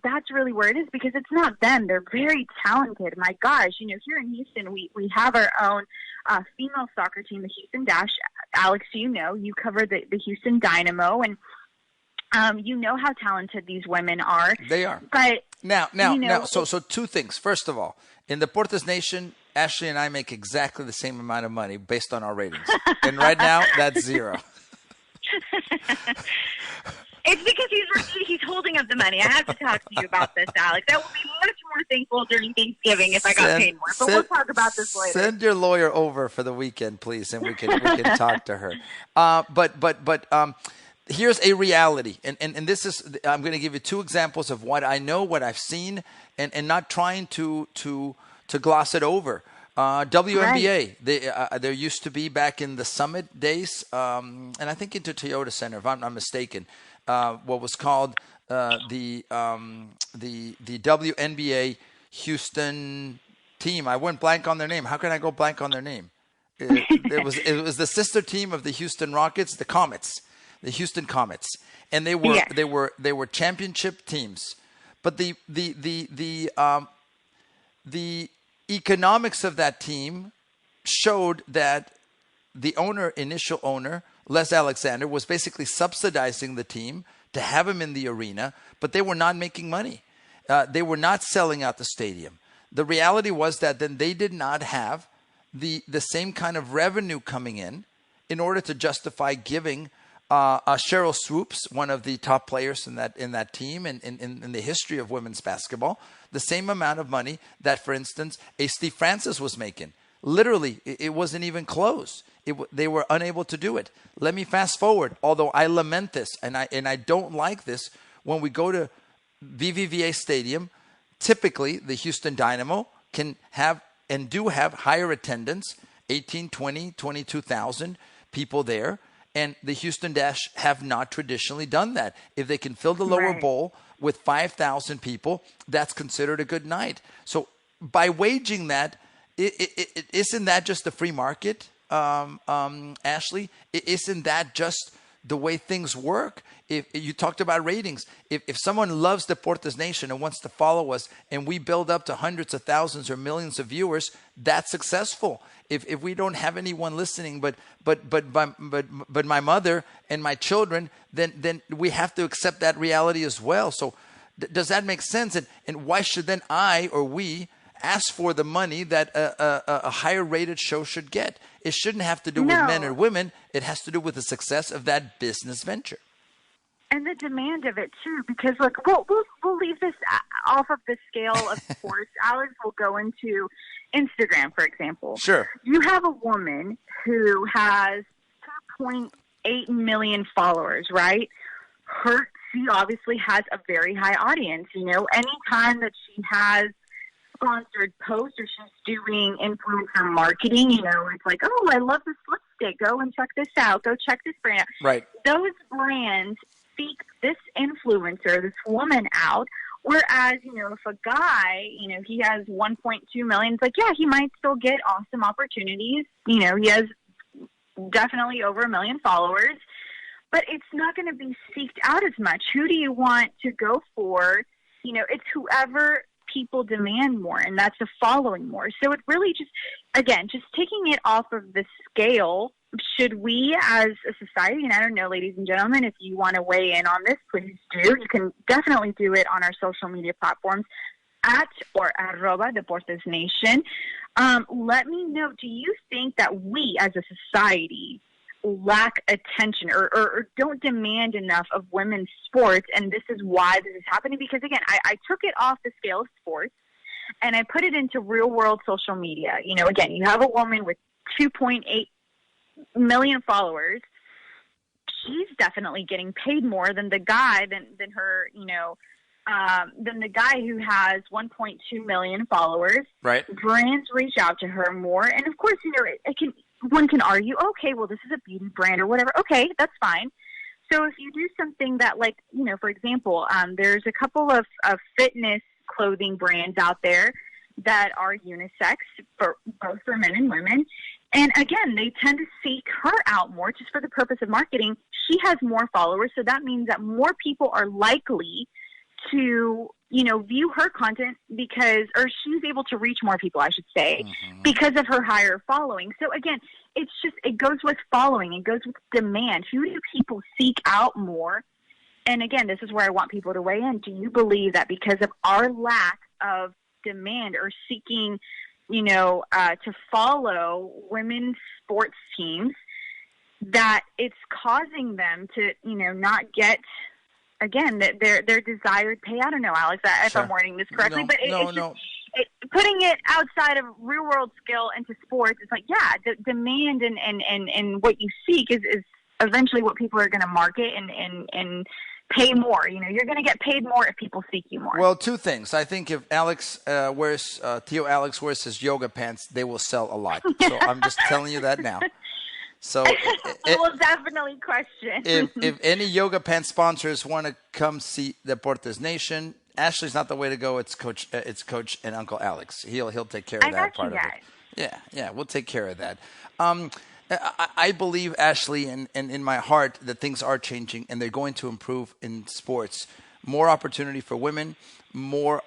That's really where it is, because it's not them. They're very talented. My gosh, here in Houston, we have our own female soccer team, the Houston Dash. Alex, you cover the Houston Dynamo, and you know how talented these women are. They are. But now, so 2 things. First of all, in the Deportes Nation, Ashley and I make exactly the same amount of money based on our ratings. And right now, that's 0. It's because he's holding up the money. I have to talk to you about this, Alex. I will be much more thankful during Thanksgiving if I got paid more. But we'll talk about this later. Send your lawyer over for the weekend, please, and we can talk to her. But here's a reality, and this is, I'm going to give you 2 examples of what I know, what I've seen, and not trying to gloss it over. WNBA, there used to be back in the Summit days, and I think into Toyota Center, if I'm not mistaken, what was called the WNBA Houston team. I went blank on their name. How can I go blank on their name? It was the sister team of the Houston Rockets, the Comets, the Houston Comets, and they were championship teams. But the economics of that team showed that the initial owner, Les Alexander, was basically subsidizing the team to have him in the arena, but they were not making money. They were not selling out the stadium. The reality was that then they did not have the same kind of revenue coming in in order to justify giving Cheryl Swoops, one of the top players in that team and in the history of women's basketball, the same amount of money that, for instance, a Steve Francis was making. Literally, it wasn't even close. They were unable to do it. Let me fast forward. Although I lament this and I don't like this, when we go to BBVA Stadium, typically the Houston Dynamo can have and do have higher attendance, 18, 20, 22,000 people there. And the Houston Dash have not traditionally done that. If they can fill the lower bowl with 5,000 people, that's considered a good night. So by waging that, isn't that just the free market, Ashley? Isn't that just the way things work? If you talked about ratings, if someone loves Deportes Nation and wants to follow us, and we build up to hundreds of thousands or millions of viewers, that's successful. If we don't have anyone listening, but my mother and my children, then we have to accept that reality as well. So does that make sense? And why should then I or we ask for the money that a higher rated show should get? It shouldn't have to do with men or women. It has to do with the success of that business venture. And the demand of it too, because look, we'll leave this off of the scale of sports. Alex will go into Instagram, for example. Sure. You have a woman who has 2.8 million followers, right? She obviously has a very high audience. You know, anytime that she has sponsored posts or she's doing influencer marketing, you know, it's like, oh, I love this lipstick. Go and check this out. Go check this brand out. Right. Those brands seek this influencer, this woman out. Whereas, you know, if a guy, you know, he has 1.2 million, it's like, yeah, he might still get awesome opportunities. You know, he has definitely over 1 million followers, but it's not going to be seeked out as much. Who do you want to go for? You know, it's whoever people demand more, and that's the following more. So it really just, again, just taking it off of the scale. Should we as a society, and I don't know, ladies and gentlemen, if you want to weigh in on this, please do. You can definitely do it on our social media platforms at or arroba Deportes Nation. Let me know, do you think that we as a society lack attention or don't demand enough of women's sports, and this is why this is happening? Because, again, I took it off the scale of sports, and I put it into real-world social media. You know, again, you have a woman with 2.8 million followers. She's definitely getting paid more than the guy, than her, you know, than the guy who has 1.2 million followers. Right. Brands reach out to her more, and of course, you know, one can argue, okay, well, this is a beauty brand or whatever. Okay, that's fine. So if you do something that, like, you know, for example, there's a couple of fitness clothing brands out there that are unisex for both for men and women. And again, they tend to seek her out more just for the purpose of marketing. She has more followers, so that means that more people are likely to, you know, view her content or she's able to reach more people, I should say, because of her higher following. So again, it goes with following. It goes with demand. Who do people seek out more? And again, this is where I want people to weigh in. Do you believe that because of our lack of demand or seeking, you know, to follow women's sports teams, that it's causing them to, you know, not get, again, their desired pay? I don't know, Alex, if I'm wording this correctly, but putting it outside of real world skill into sports, it's like, yeah, demand and what you seek is eventually what people are going to market and pay more. You know, you're going to get paid more if people seek you more. Well, two things. I think if Alex Tio Alex wears his yoga pants, they will sell a lot. So I'm just telling you that now. So I will definitely question. If any yoga pants sponsors want to come see Deportes Nation, Ashley's not the way to go. It's Coach and Uncle Alex. He'll take care of that part of it. Yeah, we'll take care of that. I believe, Ashley, and in my heart, that things are changing and they're going to improve in sports. More opportunity for women, more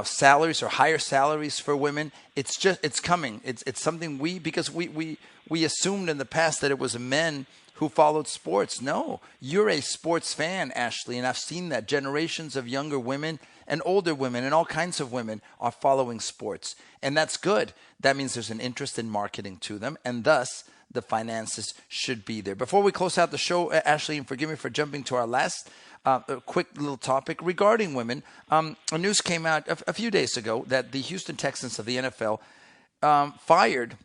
salaries or higher salaries for women. It's coming. It's something because we assumed in the past that it was men who followed sports. No, you're a sports fan, Ashley, and I've seen that. Generations of younger women and older women and all kinds of women are following sports, and that's good. That means there's an interest in marketing to them, and thus the finances should be there. Before we close out the show, Ashley, and forgive me for jumping to our last quick little topic regarding women. News came out a few days ago that the Houston Texans of the NFL fired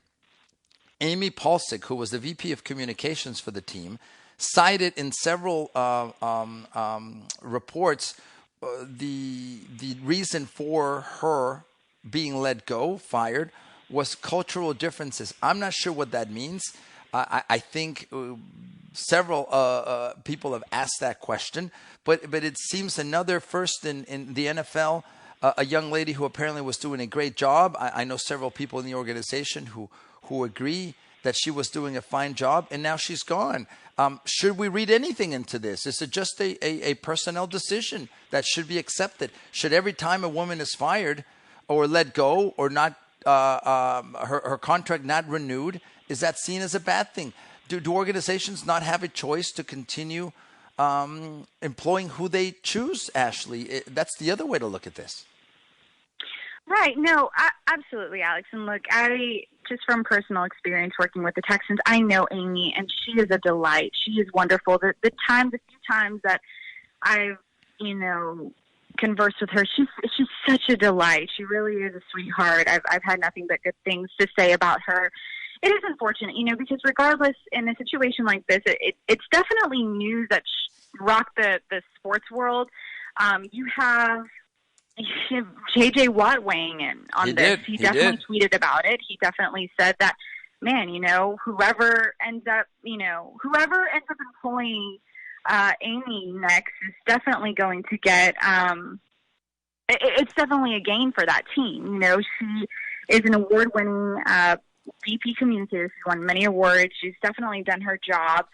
Amy Polsick, who was the VP of Communications for the team, cited in several reports the reason for her being let go, fired, was cultural differences. I'm not sure what that means. I think several people have asked that question, but it seems another first in the NFL, a young lady who apparently was doing a great job. I know several people in the organization who agree that she was doing a fine job, and now she's gone. Should we read anything into this? Is it just a personnel decision that should be accepted? Should every time a woman is fired or let go or not her contract not renewed, is that seen as a bad thing? Do organizations not have a choice to continue employing who they choose, Ashley? That's the other way to look at this. Right. No, absolutely, Alex. And look, just from personal experience working with the Texans, I know Amy, and she is a delight. She is wonderful. The few times that I've, conversed with her, she's such a delight. She really is a sweetheart. I've had nothing but good things to say about her. It is unfortunate, because regardless, in a situation like this, it's definitely news that rocked the sports world. You have J.J. Watt weighing in on this. He definitely tweeted about it. He definitely said that, man, whoever ends up employing Amy next is definitely going to get it's definitely a gain for that team. She is an award-winning VP communicator. She's won many awards. She's definitely done her job.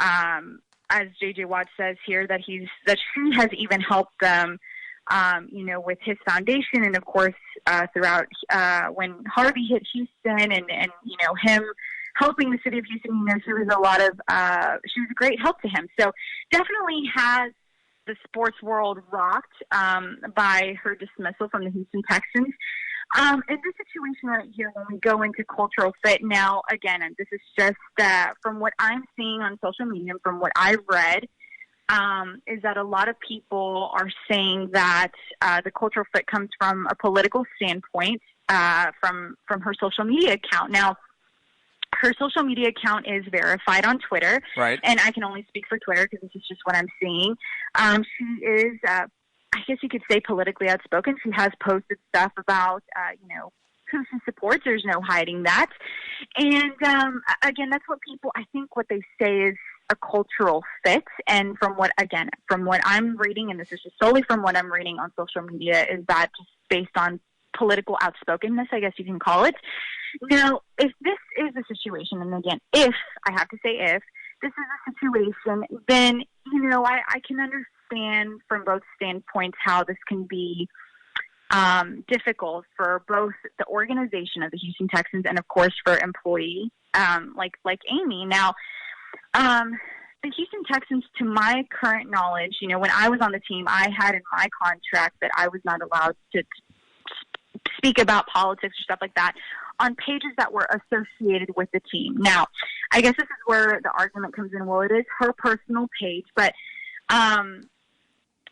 As J.J. Watt says here, that she has even helped them, with his foundation, and of course throughout when Harvey hit Houston, and him helping the city of Houston. She was a great help to him. So definitely has the sports world rocked by her dismissal from the Houston Texans. In this situation right here, when we go into cultural fit, now again, and this is just from what I'm seeing on social media and from what I've read, is that a lot of people are saying that the cultural fit comes from a political standpoint from her social media account. Now, her social media account is verified on Twitter, right? And I can only speak for Twitter because this is just what I'm seeing. She is, I guess you could say, politically outspoken. She has posted stuff about, who she supports. There's no hiding that. And again, that's what what they say is a cultural fit. And from what I'm reading, and this is just solely from what I'm reading on social media, is that just based on political outspokenness, I guess you can call it. Now, if this is a situation, and again, if this is a situation, then, I can understand from both standpoints how this can be difficult for both the organization of the Houston Texans and, of course, for employee like Amy. Now, the Houston Texans, to my current knowledge, when I was on the team, I had in my contract that I was not allowed to speak about politics or stuff like that on pages that were associated with the team. Now, I guess this is where the argument comes in. Well, it is her personal page, but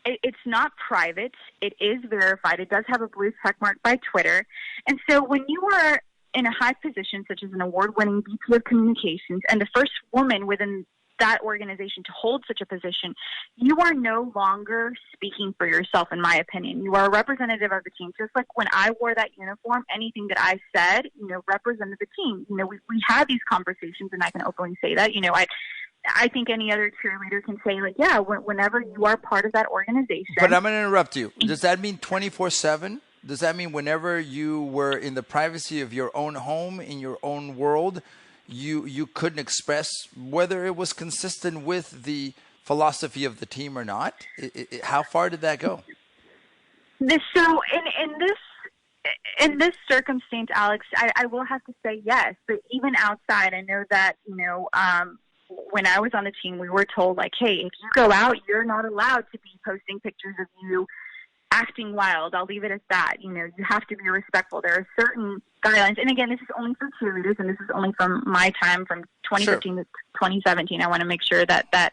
it's not private. It is verified. It does have a blue check mark by Twitter. And so when you are in a high position, such as an award-winning VP of Communications, and the first woman within that organization to hold such a position, you are no longer speaking for yourself, in my opinion. You are a representative of the team. Just like when I wore that uniform, anything that I said, represented the team. We had these conversations, and I can openly say that. I think any other cheerleader can say, whenever you are part of that organization. But I'm going to interrupt you. Does that mean 24/7? Does that mean whenever you were in the privacy of your own home, in your own world, you couldn't express whether it was consistent with the philosophy of the team or not? How far did that go? So in this circumstance, Alex, I will have to say yes. But even outside, I know that, when I was on the team, we were told, hey, if you go out, you're not allowed to be posting pictures of you acting wild. I'll leave it at that. You know, you have to be respectful. There are certain guidelines. And again, this is only for cheerleaders, and this is only from my time from 2015 to 2017. I want to make sure that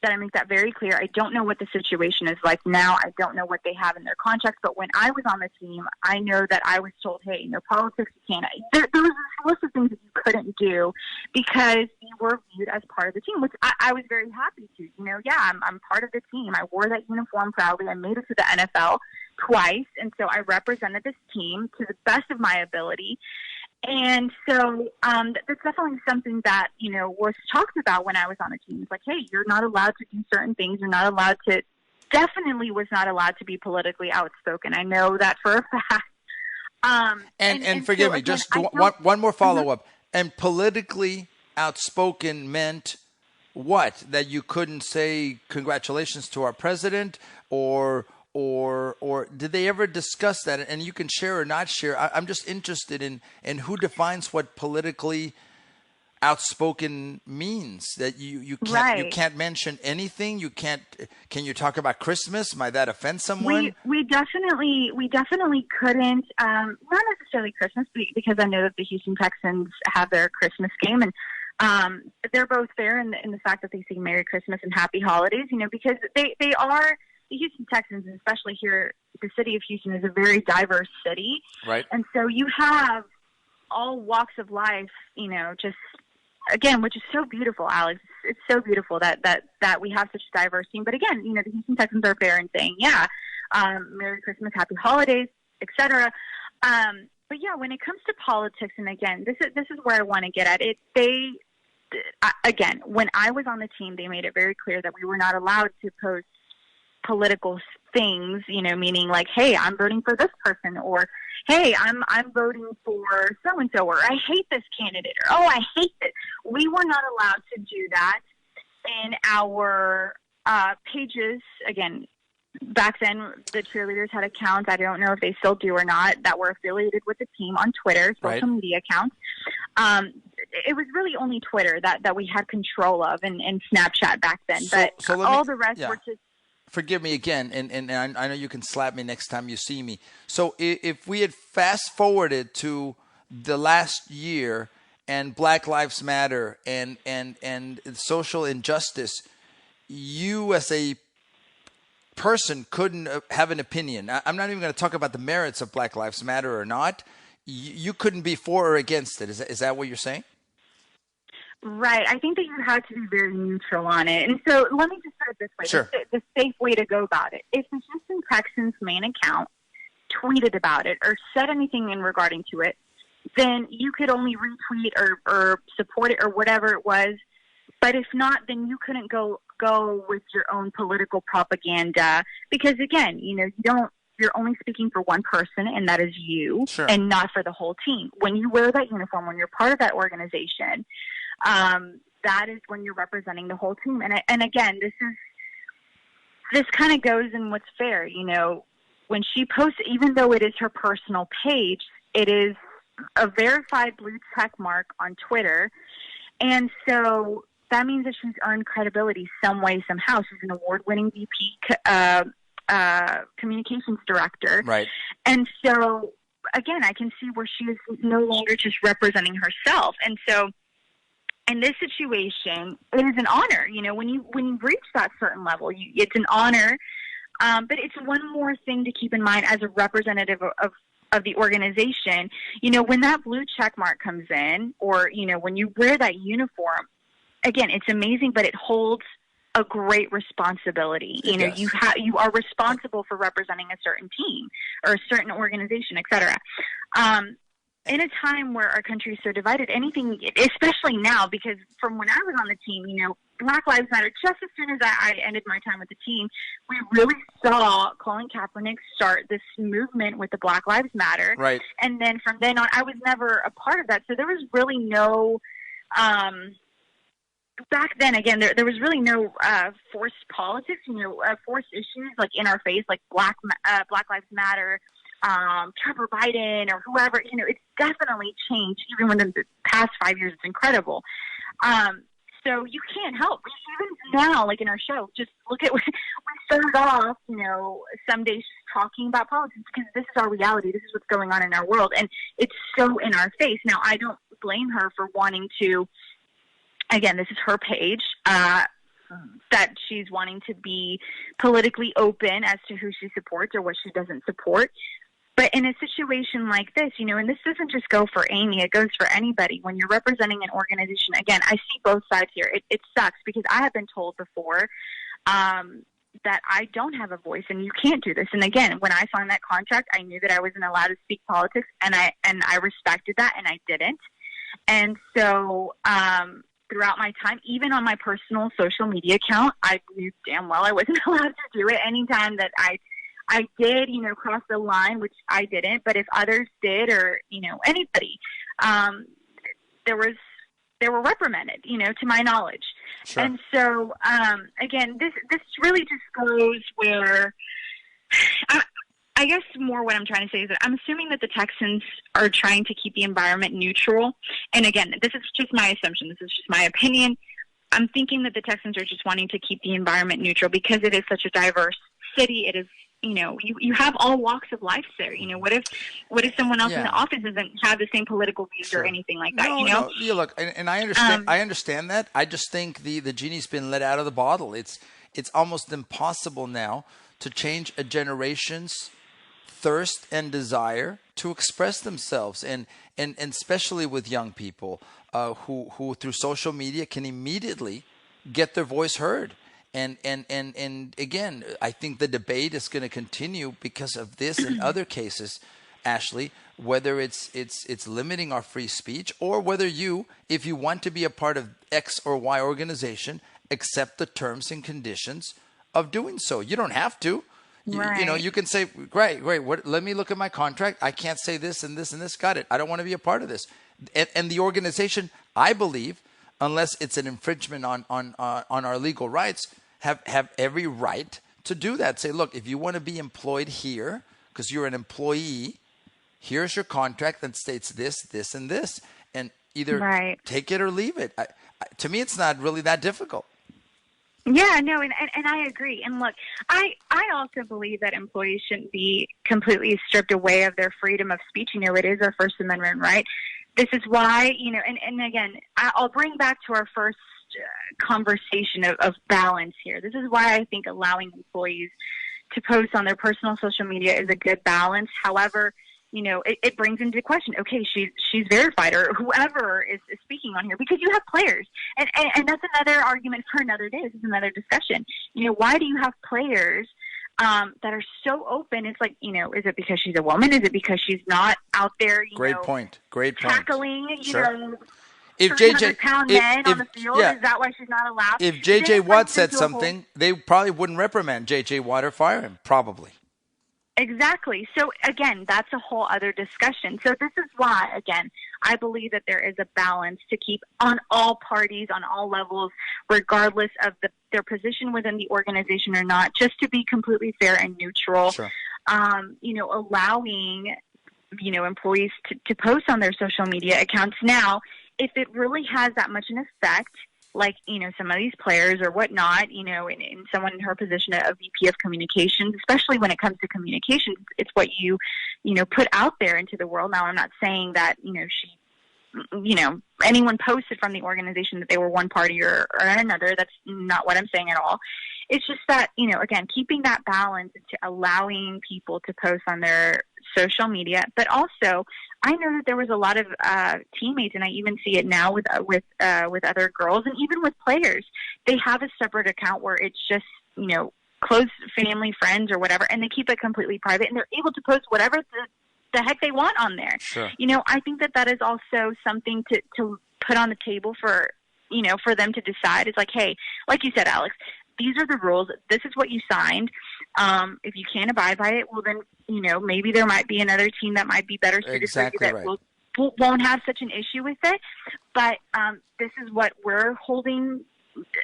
I make that very clear. I don't know what the situation is like now. I don't know what they have in their contracts. But when I was on the team, I know that I was told, hey, no politics, you can't. There was a list of things that you couldn't do because you were viewed as part of the team, which I was very happy to. You know, yeah, I'm part of the team. I wore that uniform proudly. I made it to the NFL twice, and so I represented this team to the best of my ability. And so that's definitely something that, you know, was talked about when I was on the team. It's like, hey, you're not allowed to do certain things. You're not allowed to, definitely was not allowed to be politically outspoken. I know that for a fact. And forgive me, again, just one more follow-up. Mm-hmm. And politically outspoken meant what? That you couldn't say congratulations to our president or did they ever discuss that? And you can share or not share. I'm just interested in who defines what politically outspoken means. That you can't mention anything. You can't. Can you talk about Christmas? Might that offend someone? We definitely couldn't. Not necessarily Christmas, because I know that the Houston Texans have their Christmas game, and they're both fair in the fact that they say Merry Christmas and Happy Holidays. You know, because they are. The Houston Texans, and especially here, the city of Houston is a very diverse city. Right. And so you have all walks of life, you know, just, again, which is so beautiful, Alex. It's so beautiful that we have such a diverse team. But again, you know, the Houston Texans are fair in saying, yeah, Merry Christmas, Happy Holidays, etc. But yeah, when it comes to politics, and again, this is where I want to get at it. Again, when I was on the team, they made it very clear that we were not allowed to post political things, you know, meaning like, hey, I'm voting for this person, or hey, I'm voting for so and so, or I hate this candidate, or oh, I hate this. We were not allowed to do that in our pages. Again, back then the cheerleaders had accounts. I don't know if they still do or not, that were affiliated with the team on Twitter, social media accounts. It was really only Twitter that we had control of, and Snapchat back then. But all the rest were just. Forgive me again, and I know you can slap me next time you see me. So if we had fast forwarded to the last year and Black Lives Matter and social injustice, you as a person couldn't have an opinion. I'm not even going to talk about the merits of Black Lives Matter or not. You couldn't be for or against it. Is that what you're saying? Right. I think that you have to be very neutral on it. And so let me just put it this way. Sure. The safe way to go about it. If the Houston Texans main account tweeted about it or said anything in regarding to it, then you could only retweet or support it or whatever it was. But if not, then you couldn't go with your own political propaganda, because again, you know, you're only speaking for one person, and that is you, sure, and not for the whole team. When you wear that uniform, when you're part of that organization, that is when you're representing the whole team. And again, this kind of goes in what's fair. You know, when she posts, even though it is her personal page, it is a verified blue check mark on Twitter. And so that means that she's earned credibility some way, somehow. She's an award-winning VP communications director. Right. And so, again, I can see where she is no longer just representing herself. And so in this situation, it is an honor. You know, when you reach that certain level, it's an honor. But it's one more thing to keep in mind as a representative of the organization. You know, when that blue check mark comes in, or, you know, when you wear that uniform, again, it's amazing, but it holds a great responsibility. You know, you are responsible for representing a certain team or a certain organization, et cetera. In a time where our country is so divided, anything, especially now, because from when I was on the team, you know, Black Lives Matter, just as soon as I ended my time with the team, we really saw Colin Kaepernick start this movement with the Black Lives Matter. Right. And then from then on, I was never a part of that. So there was really no, back then, again, there was really no forced politics, you know, forced issues like in our face, like Black Lives Matter, Trevor Biden or whoever. You know, it's definitely changed. Even within the past 5 years, it's incredible. so you can't help. Even now, like in our show, just look at, we started off, some days just talking about politics because this is our reality. This is what's going on in our world. And it's so in our face. Now, I don't blame her for wanting to, again, this is her page, that she's wanting to be politically open as to who she supports or what she doesn't support. But in a situation like this, and this doesn't just go for Amy, it goes for anybody. When you're representing an organization, again, I see both sides here. It sucks because I have been told before that I don't have a voice and you can't do this. And again, when I signed that contract, I knew that I wasn't allowed to speak politics, and I respected that, and I didn't. And so throughout my time, even on my personal social media account, I knew damn well I wasn't allowed to do it. Anytime that I did, cross the line, which I didn't, but if others did, or, anybody, they were reprimanded, to my knowledge. Sure. And so, again, this really just goes where, I guess more what I'm trying to say is that I'm assuming that the Texans are trying to keep the environment neutral. And again, this is just my assumption. This is just my opinion. I'm thinking that the Texans are just wanting to keep the environment neutral because it is such a diverse city. It is, you have all walks of life there. What if someone else in the office doesn't have the same political views or anything like that? No, yeah, look, and I understand. I understand that. I just think the genie's been let out of the bottle. It's almost impossible now to change a generation's thirst and desire to express themselves, and especially with young people who through social media can immediately get their voice heard. And again, I think the debate is going to continue because of this and other cases, Ashley, whether it's limiting our free speech, or whether if you want to be a part of X or Y organization, accept the terms and conditions of doing so. You don't have to. Right. You can say, great. Let me look at my contract. I can't say this and this and this. Got it. I don't want to be a part of this. And the organization, I believe, unless it's an infringement on our legal rights, have every right to do that. Say, look, if you want to be employed here because you're an employee, here's your contract that states this, this, and this, and either take it or leave it. To me, it's not really that difficult. Yeah, no, and I agree. And look, I also believe that employees shouldn't be completely stripped away of their freedom of speech. It is our First Amendment right. This is why, and again, I'll bring back to our first conversation of balance here. This is why I think allowing employees to post on their personal social media is a good balance. However, it brings into question, okay, she's verified, or whoever is speaking on here, because you have players. And that's another argument for another day. This is another discussion. Why do you have players that are so open? It's like, is it because she's a woman? Is it because she's not out there, Great point. tackling, if JJ men on the field? Is that why she's not allowed? If JJ Watt said something, they probably wouldn't reprimand JJ Watt or fire him, probably. Exactly. So, again, that's a whole other discussion. So this is why, again, I believe that there is a balance to keep on all parties, on all levels, regardless of their position within the organization or not, just to be completely fair and neutral. Sure. Allowing, employees to post on their social media accounts. Now, if it really has that much an effect, like, some of these players or whatnot, in someone in her position, a VP of communications, especially when it comes to communications, it's what you put out there into the world. Now, I'm not saying that, anyone posted from the organization that they were one party or another. That's not what I'm saying at all. It's just that, again, keeping that balance to allowing people to post on their social media, but also I know that there was a lot of teammates, and I even see it now with other girls, and even with players. They have a separate account where it's just close family, friends, or whatever, and they keep it completely private, and they're able to post whatever the heck they want on there. Sure. I think that is also something to put on the table for them to decide. It's like, hey, like you said, Alex, these are the rules. This is what you signed. If you can't abide by it, well, then, maybe there might be another team that might be better suited for you that won't have such an issue with it. But this is what we're holding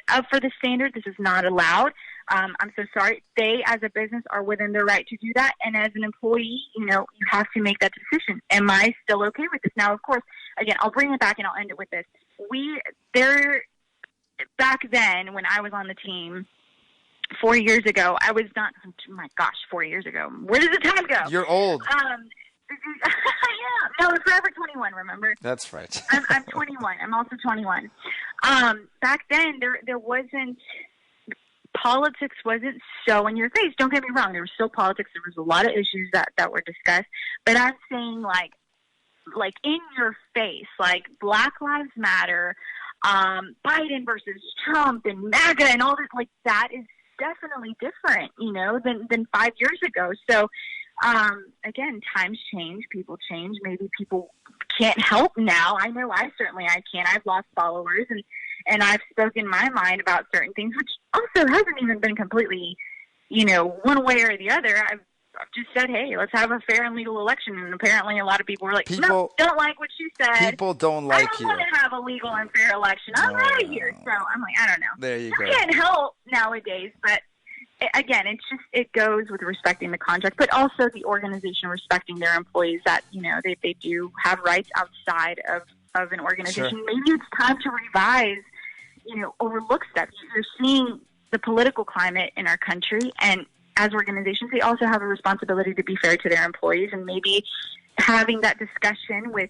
up for the standard. This is not allowed. I'm so sorry. They, as a business, are within their right to do that. And as an employee, you have to make that decision. Am I still okay with this? Now, of course, again, I'll bring it back and I'll end it with this. back then when I was on the team 4 years ago, I was not, oh my gosh, 4 years ago. Where does the time go? You're old. Yeah. No, it's Forever 21, remember? That's right. I'm 21. I'm also 21. Back then, there wasn't, politics wasn't so in your face. Don't get me wrong. There was still politics. There was a lot of issues that were discussed. But I'm saying, like in your face, like Black Lives Matter, Biden versus Trump and MAGA and all this, like that is definitely different, than 5 years ago. So, again, times change, people change. Maybe people can't help now. I know I can't. I've lost followers and I've spoken my mind about certain things, which also hasn't even been completely, one way or the other. I've just said, hey, let's have a fair and legal election. And apparently a lot of people were like, no, don't like what you said. People don't like you. I don't want to have a legal and fair election. I'm out of here. So I'm like, I don't know. There you go. You can't help nowadays, but again, it goes with respecting the contract, but also the organization respecting their employees that, they do have rights outside of an organization. Sure. Maybe it's time to revise, overlook stuff. You're seeing the political climate in our country, and as organizations, they also have a responsibility to be fair to their employees, and maybe having that discussion with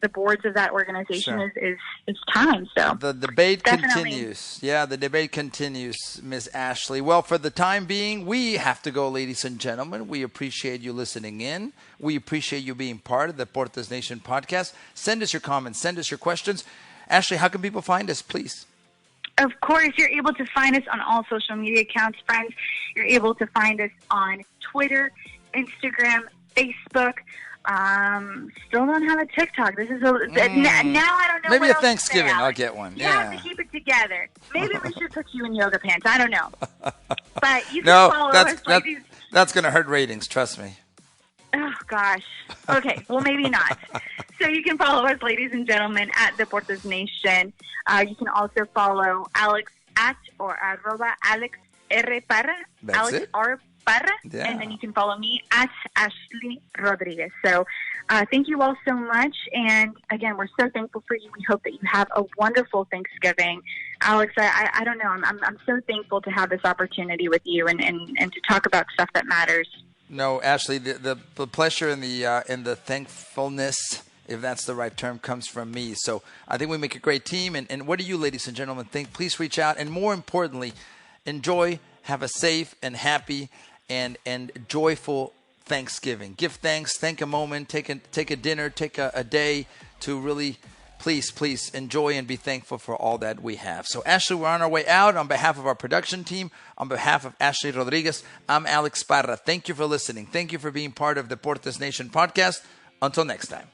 the boards of that organization is time. So the debate definitely continues. Yeah, the debate continues, Ms. Ashley. Well, for the time being, we have to go, ladies and gentlemen. We appreciate you listening in. We appreciate you being part of the Deportes Nation podcast. Send us your comments. Send us your questions. Ashley, how can people find us, please? Of course, you're able to find us on all social media accounts, friends. You're able to find us on Twitter, Instagram, Facebook. Still don't have a TikTok. This is now I don't know. Maybe what a Thanksgiving. I'll get one. You have to keep it together. Maybe we should put you in yoga pants. I don't know. But you can follow us. That's going to hurt ratings. Trust me. Oh, gosh. Okay. Well, maybe not. So you can follow us, ladies and gentlemen, at Deportes Nation. You can also follow Alex at or arroba Alex R. Parra. That's Alex it. R. Parra. Yeah. And then you can follow me at Ashley Rodriguez. So thank you all so much. And again, we're so thankful for you. We hope that you have a wonderful Thanksgiving. Alex, I don't know. I'm so thankful to have this opportunity with you and to talk about stuff that matters. No, Ashley, the pleasure and the thankfulness, if that's the right term, comes from me. So I think we make a great team. And what do you, ladies and gentlemen, think? Please reach out. And more importantly, enjoy, have a safe and happy and joyful Thanksgiving. Give thanks, take a moment, take a dinner, take a day to really, please enjoy and be thankful for all that we have. So Ashley, we're on our way out. On behalf of our production team, on behalf of Ashley Rodriguez, I'm Alex Parra. Thank you for listening. Thank you for being part of the Deportes Nation podcast. Until next time.